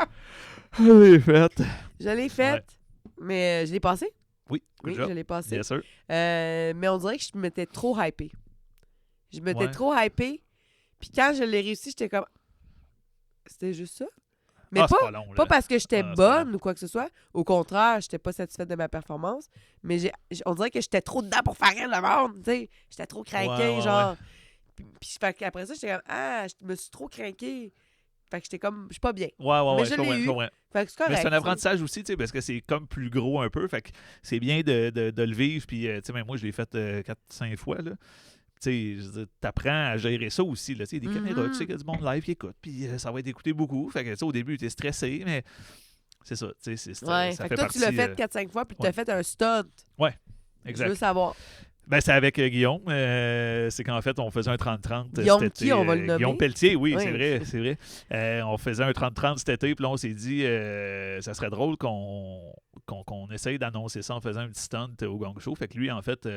Je l'ai fait. Je l'ai faite, mais je l'ai passé. Oui, good Oui, job. je l'ai passé. Bien sûr. Mais on dirait que je m'étais trop hypée. Je m'étais Ouais. trop hypée. Puis quand je l'ai réussi, j'étais comme... C'était juste ça? Mais Ah, c'est pas, pas long, là. pas parce que j'étais Ah, c'est pas bonne ou quoi que ce soit. Au contraire, j'étais pas satisfaite de ma performance. Mais on dirait que j'étais trop dedans pour faire rire le monde. Tu sais, j'étais trop craquée, Ouais, genre. Puis fait qu'après ça, j'étais comme... Ah, je me suis trop craquée. Fait que j'étais comme... Je suis pas bien. Ouais, Mais je je comprends, l'ai eu. je comprends. Fait que c'est correct. Mais c'est un tu sais. apprentissage aussi, tu sais, parce que c'est comme plus gros un peu. Fait que c'est bien de le vivre. Puis, tu sais, même moi, je l'ai fait 4-5 fois, là. Tu sais, je veux dire, t'apprends à gérer ça aussi, là. Tu sais, des caméras, tu sais qu'il y a du monde live qui écoute. Puis, ça va être écouté beaucoup. Fait que, tu sais, au début, t'es stressé, mais c'est ça. Tu sais, Ouais, ça fait fait que toi, partie. tu l'as fait 4-5 fois, puis tu as ouais. fait un stunt. Je Exact. veux savoir. Ben, c'est avec Guillaume. C'est qu'en fait, on faisait un 30-30 Guillaume cet qui, été. on va le nommer? Guillaume Pelletier, oui, Oui. c'est vrai. On faisait un 30-30 cet été, puis là, on s'est dit, ça serait drôle qu'on essaye d'annoncer ça en faisant un petit stunt au Gong Show. Fait que lui, en fait,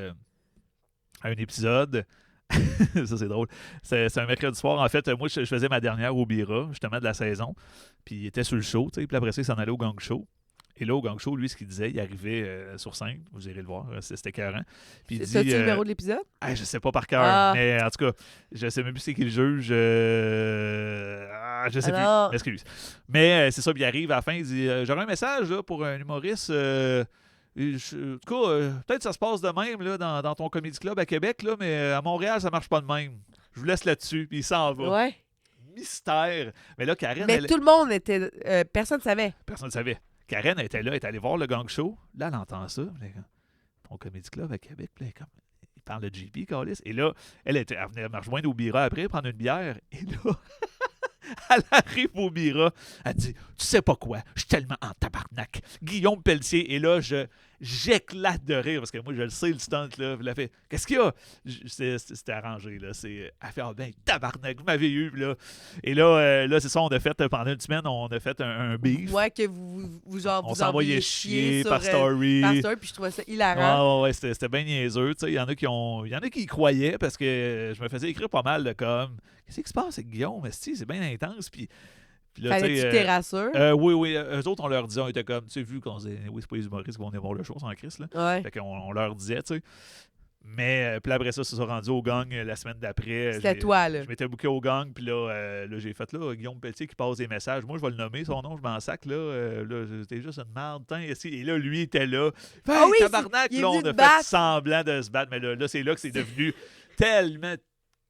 un épisode... ça, c'est drôle. C'est un mercredi soir. En fait, moi, je faisais ma dernière au Bira, justement, de la saison. Puis il était sur le show, tu sais. Puis après ça, il s'en allait au Gang Show. Et là, au Gang Show, lui, ce qu'il disait, il arrivait sur scène. Vous irez le voir, c'était écœurant. Puis il dit... T'as-tu le numéro de l'épisode? je sais pas par cœur, Ah. mais en tout cas, je sais même plus c'est qui le juge. Je sais Alors- plus. Excuse. Mais c'est ça, puis il arrive à la fin, il dit j'aurais un message là, pour un humoriste. En tout cas, peut-être ça se passe de même là, dans ton comedy club à Québec, là, mais à Montréal, ça marche pas de même. Je vous laisse là-dessus, puis il s'en va. Ouais. Mystère. Mais là, Karen, Mais tout le monde était... personne ne savait. personne ne savait. Karen était là, elle est allée voir le Gang Show. Là, elle entend ça. Elle est comme, ton comédie club à Québec, puis elle est comme, il parle de JP, Callis. Et là, elle venait me rejoindre au Bira après, prendre une bière. Et là, elle arrive au Bira. Elle dit, tu sais pas quoi, je suis tellement en tabarnak. Guillaume Pelletier. Et là, j'éclate de rire, parce que moi, je le sais, le stunt, là. Elle a fait, qu'est-ce qu'il y a? C'était arrangé, là. Elle fait, ah ben, tabarnak, vous m'avez eu, là. Et là, c'est ça, on a fait, pendant une semaine, on a fait un beef. Ouais, que vous genre, On vous s'envoyait envoyez chier sur, par story. par story, puis je trouvais ça hilarant. Ouais, c'était bien niaiseux. Il y en a qui y croyaient parce que je me faisais écrire pas mal de comme qu'est-ce qui se passe avec Guillaume? C'est bien intense. Puis là, Fallait-tu que t'es rassures? oui, eux autres, on leur disait, on était comme, tu sais, vu qu'on disait, oui, c'est pas les humoristes qui vont venir voir le show sans Christ, là. Ouais. Fait qu'on leur disait, tu sais. Mais puis après ça se sont rendus au gang la semaine d'après. C'était toi, là. Je m'étais booké au gang, puis là, j'ai fait là, Guillaume Pelletier qui passe des messages. Moi, je vais le nommer, son nom, je m'en sac, là. Là, c'était juste une merde. Et là, lui était là. Hey, Ah oui, tabarnak, il est là, on venu a te fait battre. semblant de se battre. Mais là, c'est là que c'est devenu tellement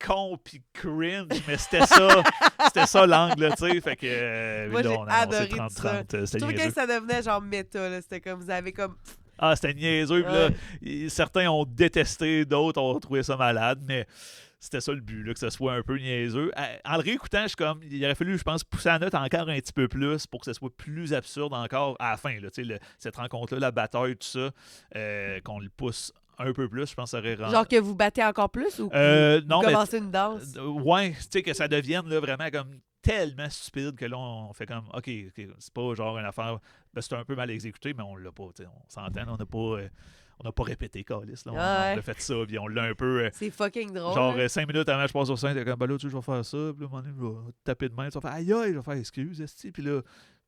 con pis cringe, mais c'était ça l'angle, tu sais. Fait que Moi, là, j'ai on a annoncé adoré tout ça. 30-30. Je C'était trouvais que niaiseux. ça devenait genre méta, là. C'était comme, vous avez comme... Ah, c'était niaiseux. Puis là, certains ont détesté, d'autres ont trouvé ça malade, mais c'était ça le but, là, que ce soit un peu niaiseux. En le réécoutant, je suis comme, il aurait fallu, je pense, pousser la note encore un petit peu plus pour que ce soit plus absurde encore à la fin. Là, cette rencontre-là, la bataille, tout ça, qu'on le pousse un peu plus, je pense que ça aurait rendu. Genre que vous battez encore plus ou que non, vous mais commencez une danse? ouais, tu sais, que ça devienne là, vraiment comme tellement stupide que là, on fait comme, OK, c'est pas genre une affaire, ben, c'est un peu mal exécuté, mais on l'a pas, tu sais, on s'entend, on n'a pas répété, Calis, là, on a fait ça, puis on l'a un peu, C'est fucking drôle. genre hein? 5 minutes avant que je passe sur scène, t'es comme, ben là, tu sais, je vais faire ça, puis là, à un moment donné, je vais taper de main, tu vas faire, aïe, aïe, je vais faire excuse, esti, puis là,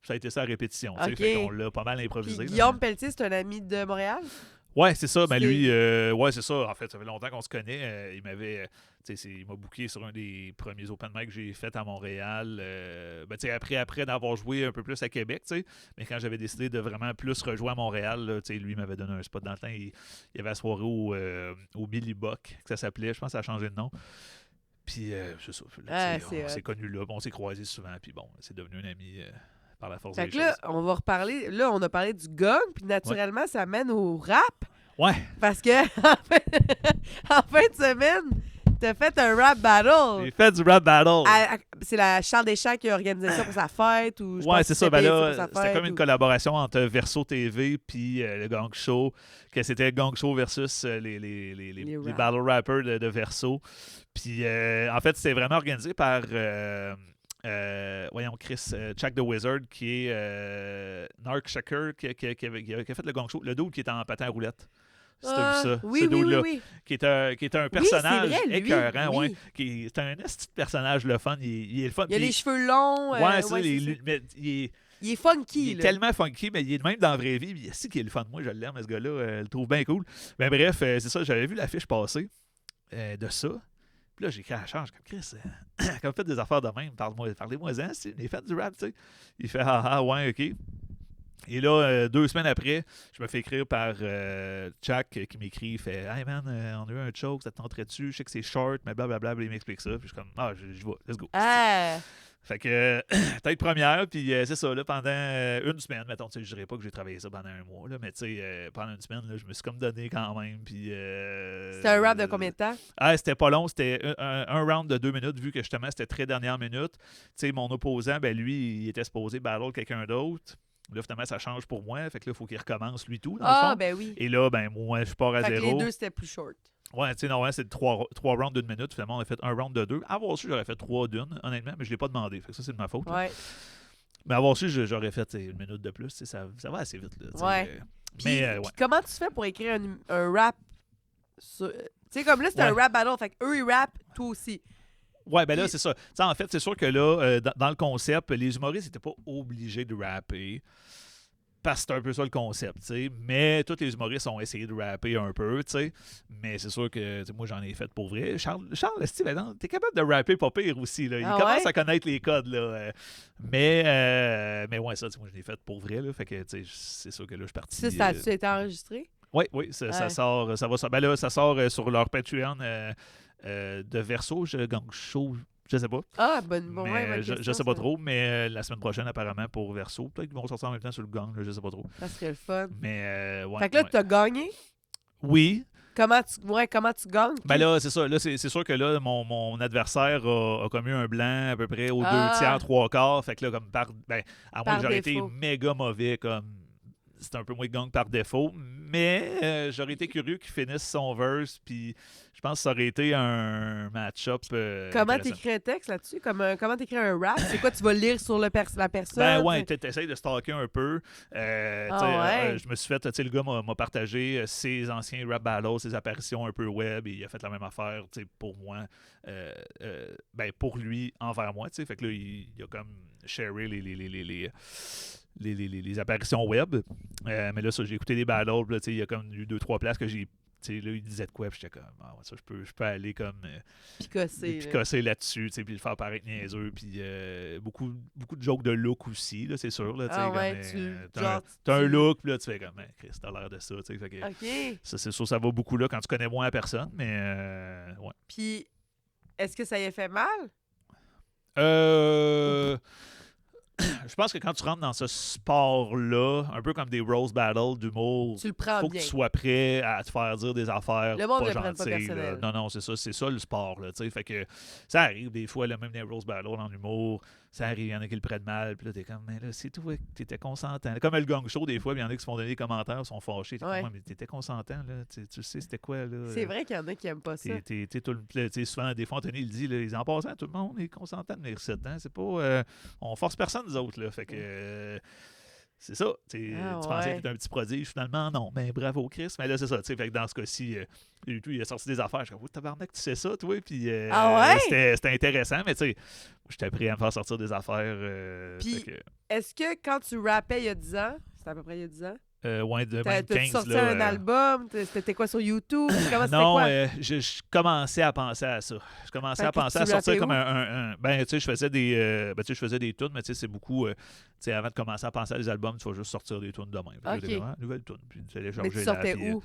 Ça a été ça à répétition. Tu sais, Ok. fait qu'on l'a pas mal Puis improvisé. là. Guillaume Pelletier, c'est un ami de Montréal? Ouais, c'est ça. Ben C'est- lui, ouais, c'est ça. En fait, ça fait longtemps qu'on se connaît. Il m'avait, il m'a booké sur un des premiers open mic que j'ai fait à Montréal. Ben, tu sais, après d'avoir joué un peu plus à Québec, tu sais, mais quand j'avais décidé de vraiment plus rejouer à Montréal, là, tu sais, lui m'avait donné un spot dans le temps. Il y avait la soirée au Billy Buck, que ça s'appelait. Je pense que ça a changé de nom. Puis, c'est ça. Là, Ah, tu sais, c'est on hot. s'est connus là, puis on s'est croisés souvent. Puis bon, c'est devenu un ami par la force Fait des que là, choses. on va reparler. Là, on a parlé du gong, puis naturellement, ça mène au rap. Ouais. Parce que, en fin de semaine, t'as fait un rap battle. J'ai fait du rap battle. C'est la Charles Deschamps qui a organisé ça pour sa fête. Ou je Ouais, pense c'est qu'il ça. s'est Ben payé là, pour sa c'était fête, comme une ou- collaboration entre Verso TV puis le Gang Show. Que c'était Gang Show versus les rap. battle rappers de Verso. Puis en fait, c'était vraiment organisé par voyons, Chris, Chuck the Wizard, qui est Narc Shaker, qui a fait le Gang Show. Le dude qui est en patin à roulette. Si t'as vu ça, Oui, ce oui, oui, dude-là, oui. qui est un Oui, personnage c'est vrai, lui, écœurant, oui. ouais, qui est un esti de personnage le fun. Il est le fun. Il a Puis les cheveux longs. ouais, c'est ça, c'est ça. mais il est Il est funky, il est là. tellement funky, mais il est de même dans la vraie vie. Il est qui est le fun. Moi, je l'aime, ce gars-là. Je le trouve bien cool. Mais bref, c'est ça. J'avais vu l'affiche passer de ça. Puis là, j'ai écrit à la charge comme Chris. Quand vous faites des affaires de même, parlez-moi-en. Il est fait du rap, tu sais. Il fait ouais, OK. Et là, 2 semaines après, je me fais écrire par Chuck qui m'écrit. Il fait Hey man, on a eu un choke, ça te tenterait-tu? Je sais que c'est short, mais blablabla. Il m'explique ça. Puis je suis comme je vais, let's go. Ah! Fait que, tête première, puis c'est ça, là, pendant une semaine, mettons, tu sais, je dirais pas que j'ai travaillé ça pendant un mois, là, mais tu sais, pendant une semaine, là, je me suis comme donné quand même, puis... C'était un rap de combien de temps? Ah, c'était pas long, c'était un round de 2 minutes, vu que justement, c'était très dernière minute. Tu sais, mon opposant, ben lui, il était supposé battle quelqu'un d'autre. Là, finalement, ça change pour moi, fait que là, il faut qu'il recommence lui tout, dans le Ah, fond. ben oui. Et là, ben moi, je pars à Fait que zéro. les deux, c'était plus short. Ouais, tu sais, non, c'est 3 rounds d'une minute. Finalement, on a fait un round de 2. Avoir su, j'aurais fait 3 d'une, honnêtement, mais je l'ai pas demandé. Fait que ça, c'est de ma faute. là. Ouais. Mais avoir su, j'aurais fait une minute de plus. Ça va assez vite. Là, Ouais. Puis, mais, puis comment tu fais pour écrire un rap? Tu sais, comme là, c'était un Ouais. rap battle. Fait qu'eux, ils rappent, toi aussi. Ouais, ben là, Puis- c'est ça. Tu sais, en fait, c'est sûr que là, dans le concept, les humoristes n'étaient pas obligés de rapper. Parce que c'est un peu ça le concept, tu sais. Mais tous les humoristes ont essayé de rapper un peu, tu sais. Mais c'est sûr que tu sais, moi, j'en ai fait pour vrai. Charles Steve, t'es capable de rapper pas pire aussi, là. Il Ah commence ouais? à connaître les codes, là. Mais ouais, ça, tu sais, moi, je l'ai fait pour vrai, là. Fait que, tu sais, c'est sûr que là, je suis parti. Ça a-tu été enregistré? Oui, ça Ouais. sort. Ben là, ça sort sur leur Patreon de Verso, Gang Show. Je sais pas. Ah, bon, Mais, ouais, bonne je question, sais pas ça. trop, mais la semaine prochaine, apparemment, pour Verso. Peut-être qu'ils vont sortir en même temps sur le gang, là, je sais pas trop. Ça serait le fun. Mais ouais. Fait que là, ouais. tu as gagné. Oui. Comment tu gagnes? Ben là, c'est ça. Là, c'est sûr que là, mon adversaire a comme eu un blanc à peu près aux 2 Ah. tiers, 3 quarts. Fait que là, comme à moins Par que j'aurais été défaut. méga mauvais, comme c'est un peu moins de gang par défaut. Mais j'aurais été curieux qu'il finisse son verse. Puis je pense que ça aurait été un match-up. Comment intéressant. t'écris un texte là-dessus? Comment t'écris un rap? C'est quoi, tu vas lire sur la personne? Ben ouais, t'essayes de stalker un peu. Ouais. Je me suis fait, tu sais, le gars m'a partagé ses anciens rap battles, ses apparitions un peu web, et il a fait la même affaire, tu sais, pour moi, ben pour lui, envers moi, tu sais. Fait que là, il a comme sharé les apparitions web. Mais là, ça, j'ai écouté des battles, puis là, tu sais, il y a comme eu 2-3 places que j'ai. Tu sais, là, il disait de quoi, puis j'étais comme, ah, ouais, ça, je peux aller comme. Picosser. là. Picosser là-dessus, tu sais, puis le faire paraître niaiseux, puis beaucoup de jokes de look aussi, là, c'est sûr, là, tu sais, Ah ouais, t'as un look, puis là, tu fais comme, Chris, t'as l'air de ça, tu sais, fait que OK. ça, c'est sûr, ça va beaucoup là quand tu connais moins la personne, mais ouais. Puis, est-ce que ça y a fait mal? Je pense que quand tu rentres dans ce sport-là, un peu comme des Rose Battles d'humour, Tu le prends faut bien. que tu sois prêt à te faire dire des affaires Le monde pas le prenne pas gentilles. là. personnel. Non, c'est ça le sport. Là, tu sais. Fait que ça arrive des fois, là, même des Rose Battles en humour, ça arrive, il y en a qui le prennent mal, puis là, t'es comme, mais là, c'est toi, t'étais consentant. Comme le gang show, des fois, il y en a qui se font donner des commentaires, sont fâchés. T'es Ouais. comme, mais t'étais consentant, là, tu sais, c'était quoi, là? C'est vrai qu'il y en a qui aiment pas ça. Souvent, des fois, Anthony, il dit, là, en passant, tout le monde est consentant de venir ici, hein? C'est pas... on force personne, nous autres, là. Fait que... C'est ça. Tu pensais que t'étais un petit prodige, finalement, non. Mais bravo, Chris. Mais là, c'est ça. Fait que dans ce cas-ci, il a sorti des affaires. Je suis comme, tabarnak, tu sais ça, toi. Puis c'était intéressant, mais tu sais, j'étais prêt à me faire sortir des affaires. Puis, est-ce que quand tu rappais il y a 10 ans, c'était à peu près il y a 10 ans, ouais, de même t'as-tu 15, sorti là, un album? C'était quoi sur YouTube? Comment c'était non, quoi? je commençais à penser à ça. Je commençais à penser à sortir comme un ben, tu sais, je faisais des tunes, mais tu sais, c'est beaucoup... tu sais, avant de commencer à penser à des albums, tu vas juste sortir des tunes de même. OK. Nouvelle tune, puis télécharger. Mais tu sortais où?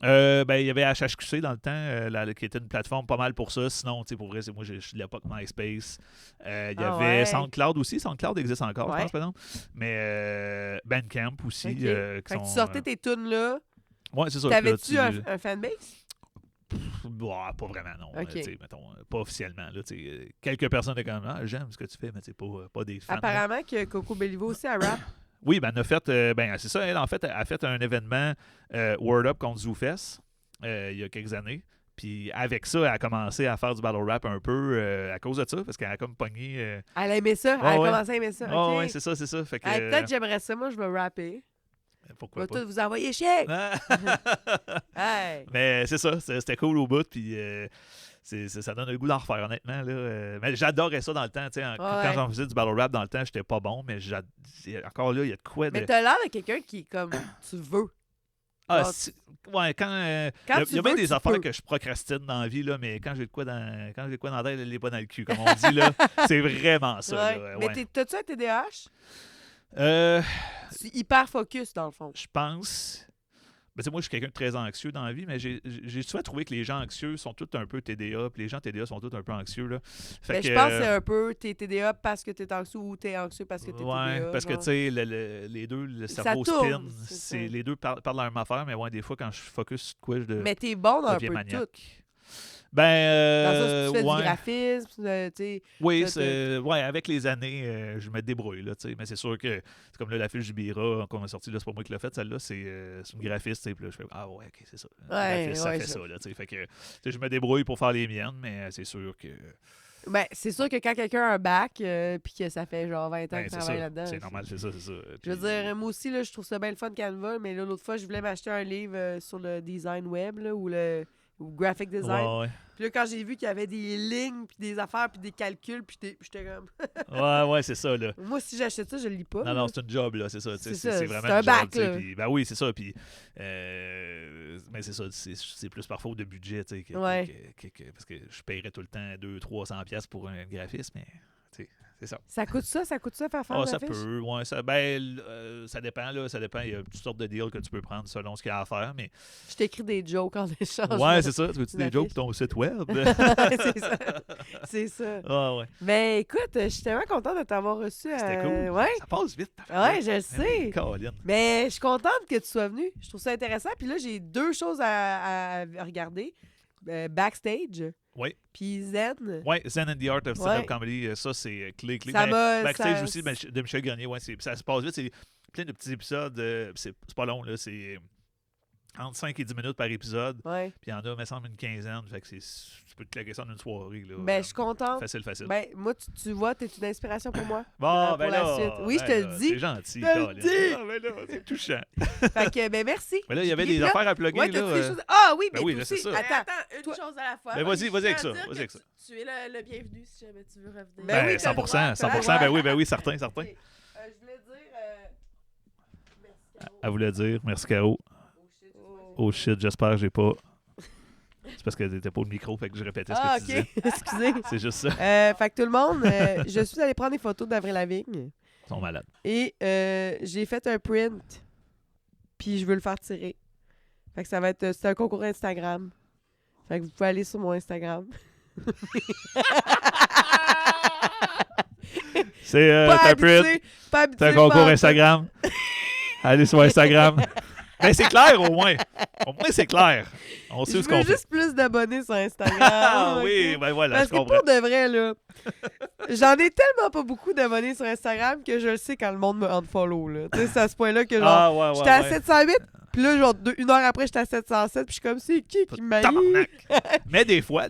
Ben, il y avait HHQC dans le temps, qui était une plateforme pas mal pour ça. Sinon, tu sais, pour vrai, moi, je suis de l'époque MySpace. Il y avait SoundCloud aussi. SoundCloud existe encore, je pense, par exemple. Mais Bandcamp aussi. OK. Fait que tu sortais tes tunes là. Ouais, c'est ça. T'avais-tu un fanbase? Bah, pas vraiment, non. OK. Mettons, pas officiellement. Là, quelques personnes étaient comme j'aime ce que tu fais, mais pas des fans. Apparemment que Coco Bellivo aussi a rap. Oui, ben, elle a fait, c'est ça, elle, en fait, elle a fait un événement Word Up contre ZooFest il y a quelques années. Puis avec ça, elle a commencé à faire du battle rap un peu à cause de ça, parce qu'elle a comme pogné. Elle a aimé ça. Elle a commencé à aimer ça. OK. Ouais, c'est ça. Fait que, Peut-être j'aimerais ça. Moi, je vais rapper. Pourquoi Je vais pas? tout vous envoyer chèque. Hey. Mais c'est ça, c'était cool au bout. Puis ça donne le goût d'en refaire, honnêtement. Là. Mais j'adorais ça dans le temps. Quand j'en faisais du battle rap dans le temps, j'étais pas bon, mais encore là, il y a de quoi de. Mais t'as l'air de quelqu'un qui, comme, tu veux. Ah, genre, ouais, il y a bien des affaires peux. que je procrastine dans la vie, là, mais quand j'ai de quoi dans la tête, elle n'est pas dans le cul, comme on dit. Là. C'est vraiment ça. Ouais. Là, Mais t'as-tu un TDAH? Je Tu hyper focus, dans le fond. pense. Ben, tu sais, moi, je suis quelqu'un de très anxieux dans la vie, mais j'ai souvent trouvé que les gens anxieux sont tous un peu TDA, puis les gens TDA sont tous un peu anxieux. Là. Mais je pense que c'est un peu t'es TDA parce que t'es anxieux ou t'es anxieux parce que t'es ouais, TDA. parce que, genre. tu sais, les deux, le Ça cerveau tourne, spin. c'est ça. Les deux parlent de la même affaire, mais ouais, des fois, quand je focus sur quoi, Mais t'es bon dans un deviens peu de tout. maniaque. Ben, Dans le sens que tu fais ouais. du graphisme, tu sais. Oui, t'as- avec les années, je me débrouille, là, tu sais. Mais c'est sûr que c'est comme là, la fiche du Bira qu'on a sortie, là, c'est pas moi qui l'ai faite, celle-là, c'est une graphiste, tu sais. Puis là, je fais ah ouais, ok, c'est ça. Graphiste, ça fait ça, là, tu sais. Fait que tu sais, je me débrouille pour faire les miennes, mais c'est sûr que. Ben, c'est sûr que quand quelqu'un a un bac, puis que ça fait genre 20 ans Ben, qu'il c'est travaille ça. là-dedans. C'est normal, c'est ça. Je veux dire, moi aussi, là, je trouve ça bien le fun Canva, mais là, l'autre fois, je voulais m'acheter un livre sur le design web, là, ou graphic design. Ouais. Puis là, quand j'ai vu qu'il y avait des lignes, puis des affaires, puis des calculs, puis j'étais comme... Ouais, c'est ça, là. Moi, si j'achète ça, je le lis pas. Non, c'est une job, là, c'est ça. C'est C'est ça, vraiment c'est un une bac, job, tu sais, là. puis, ben oui, c'est ça. Puis, mais c'est ça, c'est plus par faute de budget, tu sais, Ouais. parce que je paierais tout le temps 200-300$ pour un graphiste, mais tu sais, c'est ça. Ça coûte ça faire faire Ah, la ça fiche? peut, ouais, ça dépend, là, ça dépend. Il y a toutes sortes de deals que tu peux prendre selon ce qu'il y a à faire, mais... Je t'écris des jokes en échange. Ouais, c'est ça. Tu veux-tu la des jokes fiche. pour ton site web? c'est ça. C'est ça. Ah, ouais. Mais écoute, je suis tellement contente de t'avoir reçu. C'était cool. Ouais. Ça passe vite. Ouais, je le sais. Caroline. Mais je suis contente que tu sois venu. Je trouve ça intéressant. Puis là, j'ai 2 choses à regarder. Backstage. Oui. Puis Zen. Ouais, Zen and the Art of Stand-Up Ouais. Comedy, ça, c'est clé. Ça Mais m'a- Backstage ça- aussi de Michel Grenier, ouais, ça se passe vite. C'est plein de petits épisodes. C'est pas long, là. C'est entre 5 et 10 minutes par épisode. Ouais. Puis il y en a, me semble, une quinzaine. Fait que tu peux te claquer ça en une soirée. Là. Ben, je suis contente. Facile. Ben, moi, tu vois, t'es une inspiration pour moi. Bon, pour ben la là, suite. Oui, je te ben le là, dis. C'est gentil, Je te le Caroline. dis. Ah, ben là, c'est touchant. Fait que, ben, merci. Mais là, il y avait Puis des là- affaires à plugger. Ouais, là, t'as-tu des choses... Ah oui, ben mais oui, toi là, c'est aussi. ça. Mais Attends. attends, une toi- chose à la fois. Ben, vas-y Je avec tiens à ça, dire vas-y que avec ça. Tu es le bienvenu si jamais tu veux revenir. Ben oui, Ben, 100%, t'as le droit. 100%. Ben oui, certain. Ok. Je voulais dire... Merci, Caro. À vous le dire. Merci, Caro. Oh shit, j'espère que j'ai pas. C'est parce que t'étais pas au micro, fait que je répétais ce Ah, que tu OK. disais. Excusez. C'est juste ça. Fait que tout le monde, je suis allée prendre des photos d'Avril Lavigne Ils sont malades. et j'ai fait un print, puis je veux le faire tirer. Fait que ça va être... C'est un concours Instagram. Fait que vous pouvez aller sur mon Instagram. C'est Pas un print. habitué, pas habitué. C'est un concours pas- Instagram. Allez sur Instagram. Ben, c'est clair, au moins. Au moins, c'est clair. On sait Je ce qu'on veux fait. juste plus d'abonnés sur Instagram. Ah ok? oui, ben voilà, Parce je que comprends. pour de vrai, là, j'en ai tellement pas beaucoup d'abonnés sur Instagram que je le sais quand le monde me unfollow, là. Tu sais, c'est à ce point-là que, genre, Ah, ouais, j'étais à ouais. 708, puis là, genre, une heure après, j'étais à 707, puis je suis comme, c'est qui m'a Tabarnak. Mais des fois,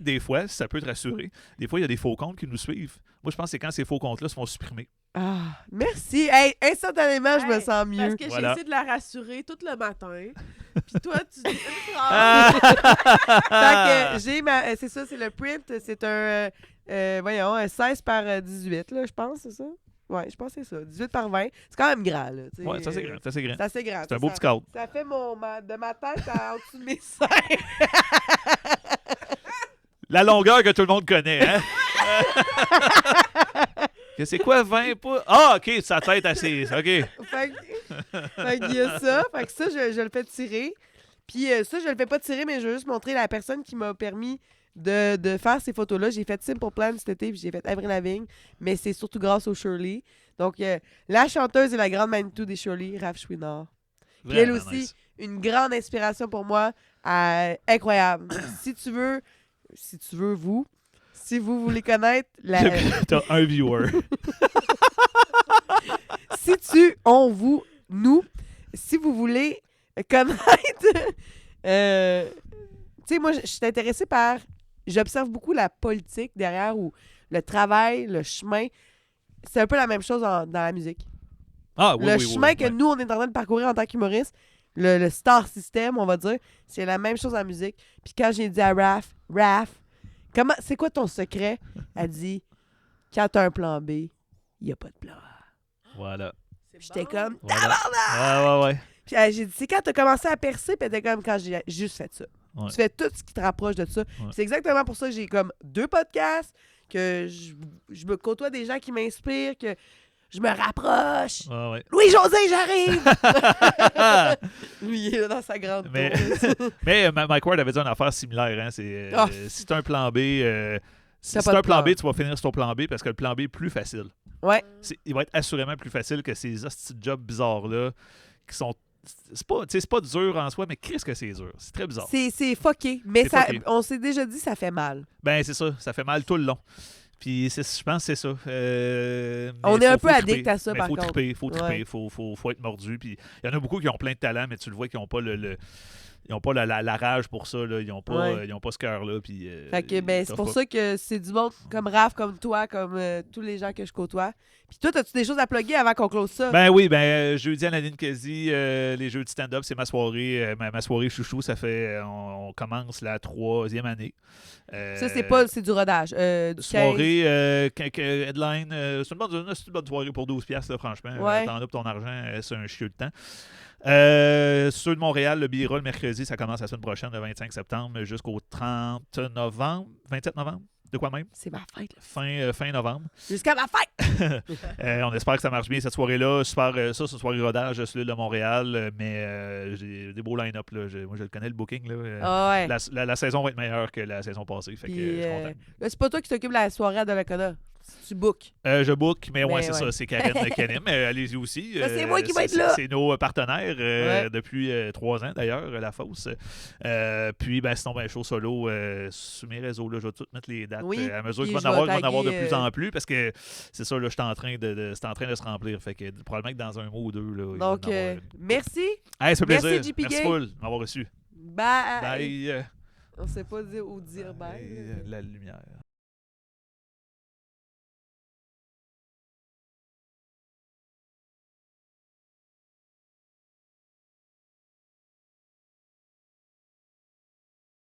ça peut te rassurer. Des fois, il y a des faux comptes qui nous suivent. Moi, je pense que c'est quand ces faux comptes-là se font supprimer. Ah, merci. Hey, instantanément, je me Hey, sens Parce mieux. que Voilà. j'ai essayé de la rassurer tout le matin. Puis toi, tu dis une Ah! phrase. Fait que j'ai ma. C'est ça, c'est le print. C'est voyons, un 16 par 18, là, je pense, c'est ça? Ouais, je pense que c'est ça. 18 par 20. C'est quand même grand, là. tu sais, Ouais, ça c'est grand, ça c'est grand. C'est assez grand. C'est un beau petit cadre. Ça fait de ma tête en dessous de mes seins. La longueur que tout le monde connaît, hein? Que c'est quoi 20 pouces? Ah, OK, sa tête assise. OK. Fait qu'il y a ça. Fait que ça, je le fais tirer. Puis ça, je le fais pas tirer, mais je veux juste montrer la personne qui m'a permis de faire ces photos-là. J'ai fait Simple Plan cet été, puis j'ai fait Avril Lavigne, mais c'est surtout grâce au Shirley. Donc, la chanteuse et la grande Manitou des Shirley, Raph Chouinard. Puis elle Vraiment aussi, nice. une grande inspiration pour moi. Incroyable. Si tu veux, vous, si vous voulez connaître T'as un viewer. si vous voulez connaître, tu sais, moi, je suis intéressée par, j'observe beaucoup la politique derrière ou le travail, le chemin. C'est un peu la même chose dans la musique. Ah, oui, Le oui, oui, chemin oui, que ouais. nous, on est en train de parcourir en tant qu'humoriste, le star system, on va dire, c'est la même chose en musique. Puis quand j'ai dit à Raph, c'est quoi ton secret? Elle dit, quand t'as un plan B, il n'y a pas de plan A. Voilà. C'est J'étais bon. comme, Voilà. tabarnak! Ouais. Puis j'ai dit, c'est quand t'as commencé à percer, puis elle était comme, quand j'ai juste fait ça. Ouais. Tu fais tout ce qui te rapproche de ça. Puis c'est exactement pour ça que j'ai comme 2 podcasts, que je me côtoie des gens qui m'inspirent, que je me rapproche. Ouais. Louis-José, j'arrive! Lui, il est là dans sa grande Mais- tour. Mais Mike Ward avait dit une affaire similaire. Hein? C'est, Ah. si tu as un plan B, si T'as tu pas as de un plan plan. B, tu vas finir sur ton plan B parce que le plan B est plus facile. Ouais. Il va être assurément plus facile que ces hosties de jobs bizarres-là qui sont. C'est pas dur en soi, mais qu'est-ce que c'est dur? C'est très bizarre. C'est fucké. Mais C'est ça, fucké. on s'est déjà dit, ça fait mal. Ben, c'est ça fait mal tout le long. Puis je pense que c'est ça. On mais est un peu triper. addict à ça, Mais par faut contre. triper, faut triper, Ouais. faut être mordu. Puis il y en a beaucoup qui ont plein de talent, mais tu le vois qu'ils n'ont pas ils ont pas la rage pour ça. Là. Ils n'ont pas, Ouais. ils ont pas ce cœur-là. Puis, Fait que, ben, ils c'est pour t'offrent ça que c'est du monde comme Raph, comme toi, comme tous les gens que je côtoie. Puis toi, as-tu des choses à plugger avant qu'on close ça? Ben oui, jeudi à Nadine Kazi, les jeux de stand-up, c'est ma soirée, ma soirée chouchou. Ça fait, on commence la 3e année. Ça, c'est du rodage. Du 15. Soirée, headline, c'est une bonne soirée pour 12$, là, franchement. Ouais. T'en as pour ton argent, c'est un chiot de temps. Ceux de Montréal, le Bira, le mercredi, ça commence la semaine prochaine, le 25 septembre, jusqu'au 30 novembre, 27 novembre, de quoi même? C'est ma fête. Là. Fin novembre. Jusqu'à ma fête! On espère que ça marche bien cette soirée-là. Super, ça, c'est soirée rodage sur l'île de Montréal, mais j'ai des beaux line-up. Là. Moi, je le connais, le booking. Là. Ah ouais. La saison va être meilleure que la saison passée. Fait que Puis, je suis content. là, c'est pas toi qui t'occupes de la soirée à Donnacona. Tu bookes. Je book, mais ouais, Mais c'est ouais. ça, c'est Karen Kenim. Allez-y aussi. Ça, c'est moi qui vais être là. C'est nos partenaires Ouais. depuis 3 ans, d'ailleurs, La Fosse. Puis, sinon, show solo sur mes réseaux, là, je vais tout mettre les dates. Oui, À mesure puis qu'il je va en vais avoir de taguer, plus en plus, parce que c'est ça, là, c'est en train de se remplir. Fait que probablement que dans un mois ou deux, là, il va Donc, en avoir. merci. Hey, ça fait merci, plaisir. JP Merci Gay. full de m'avoir reçu. Bye. Bye. On sait pas dire où dire bye. La lumière.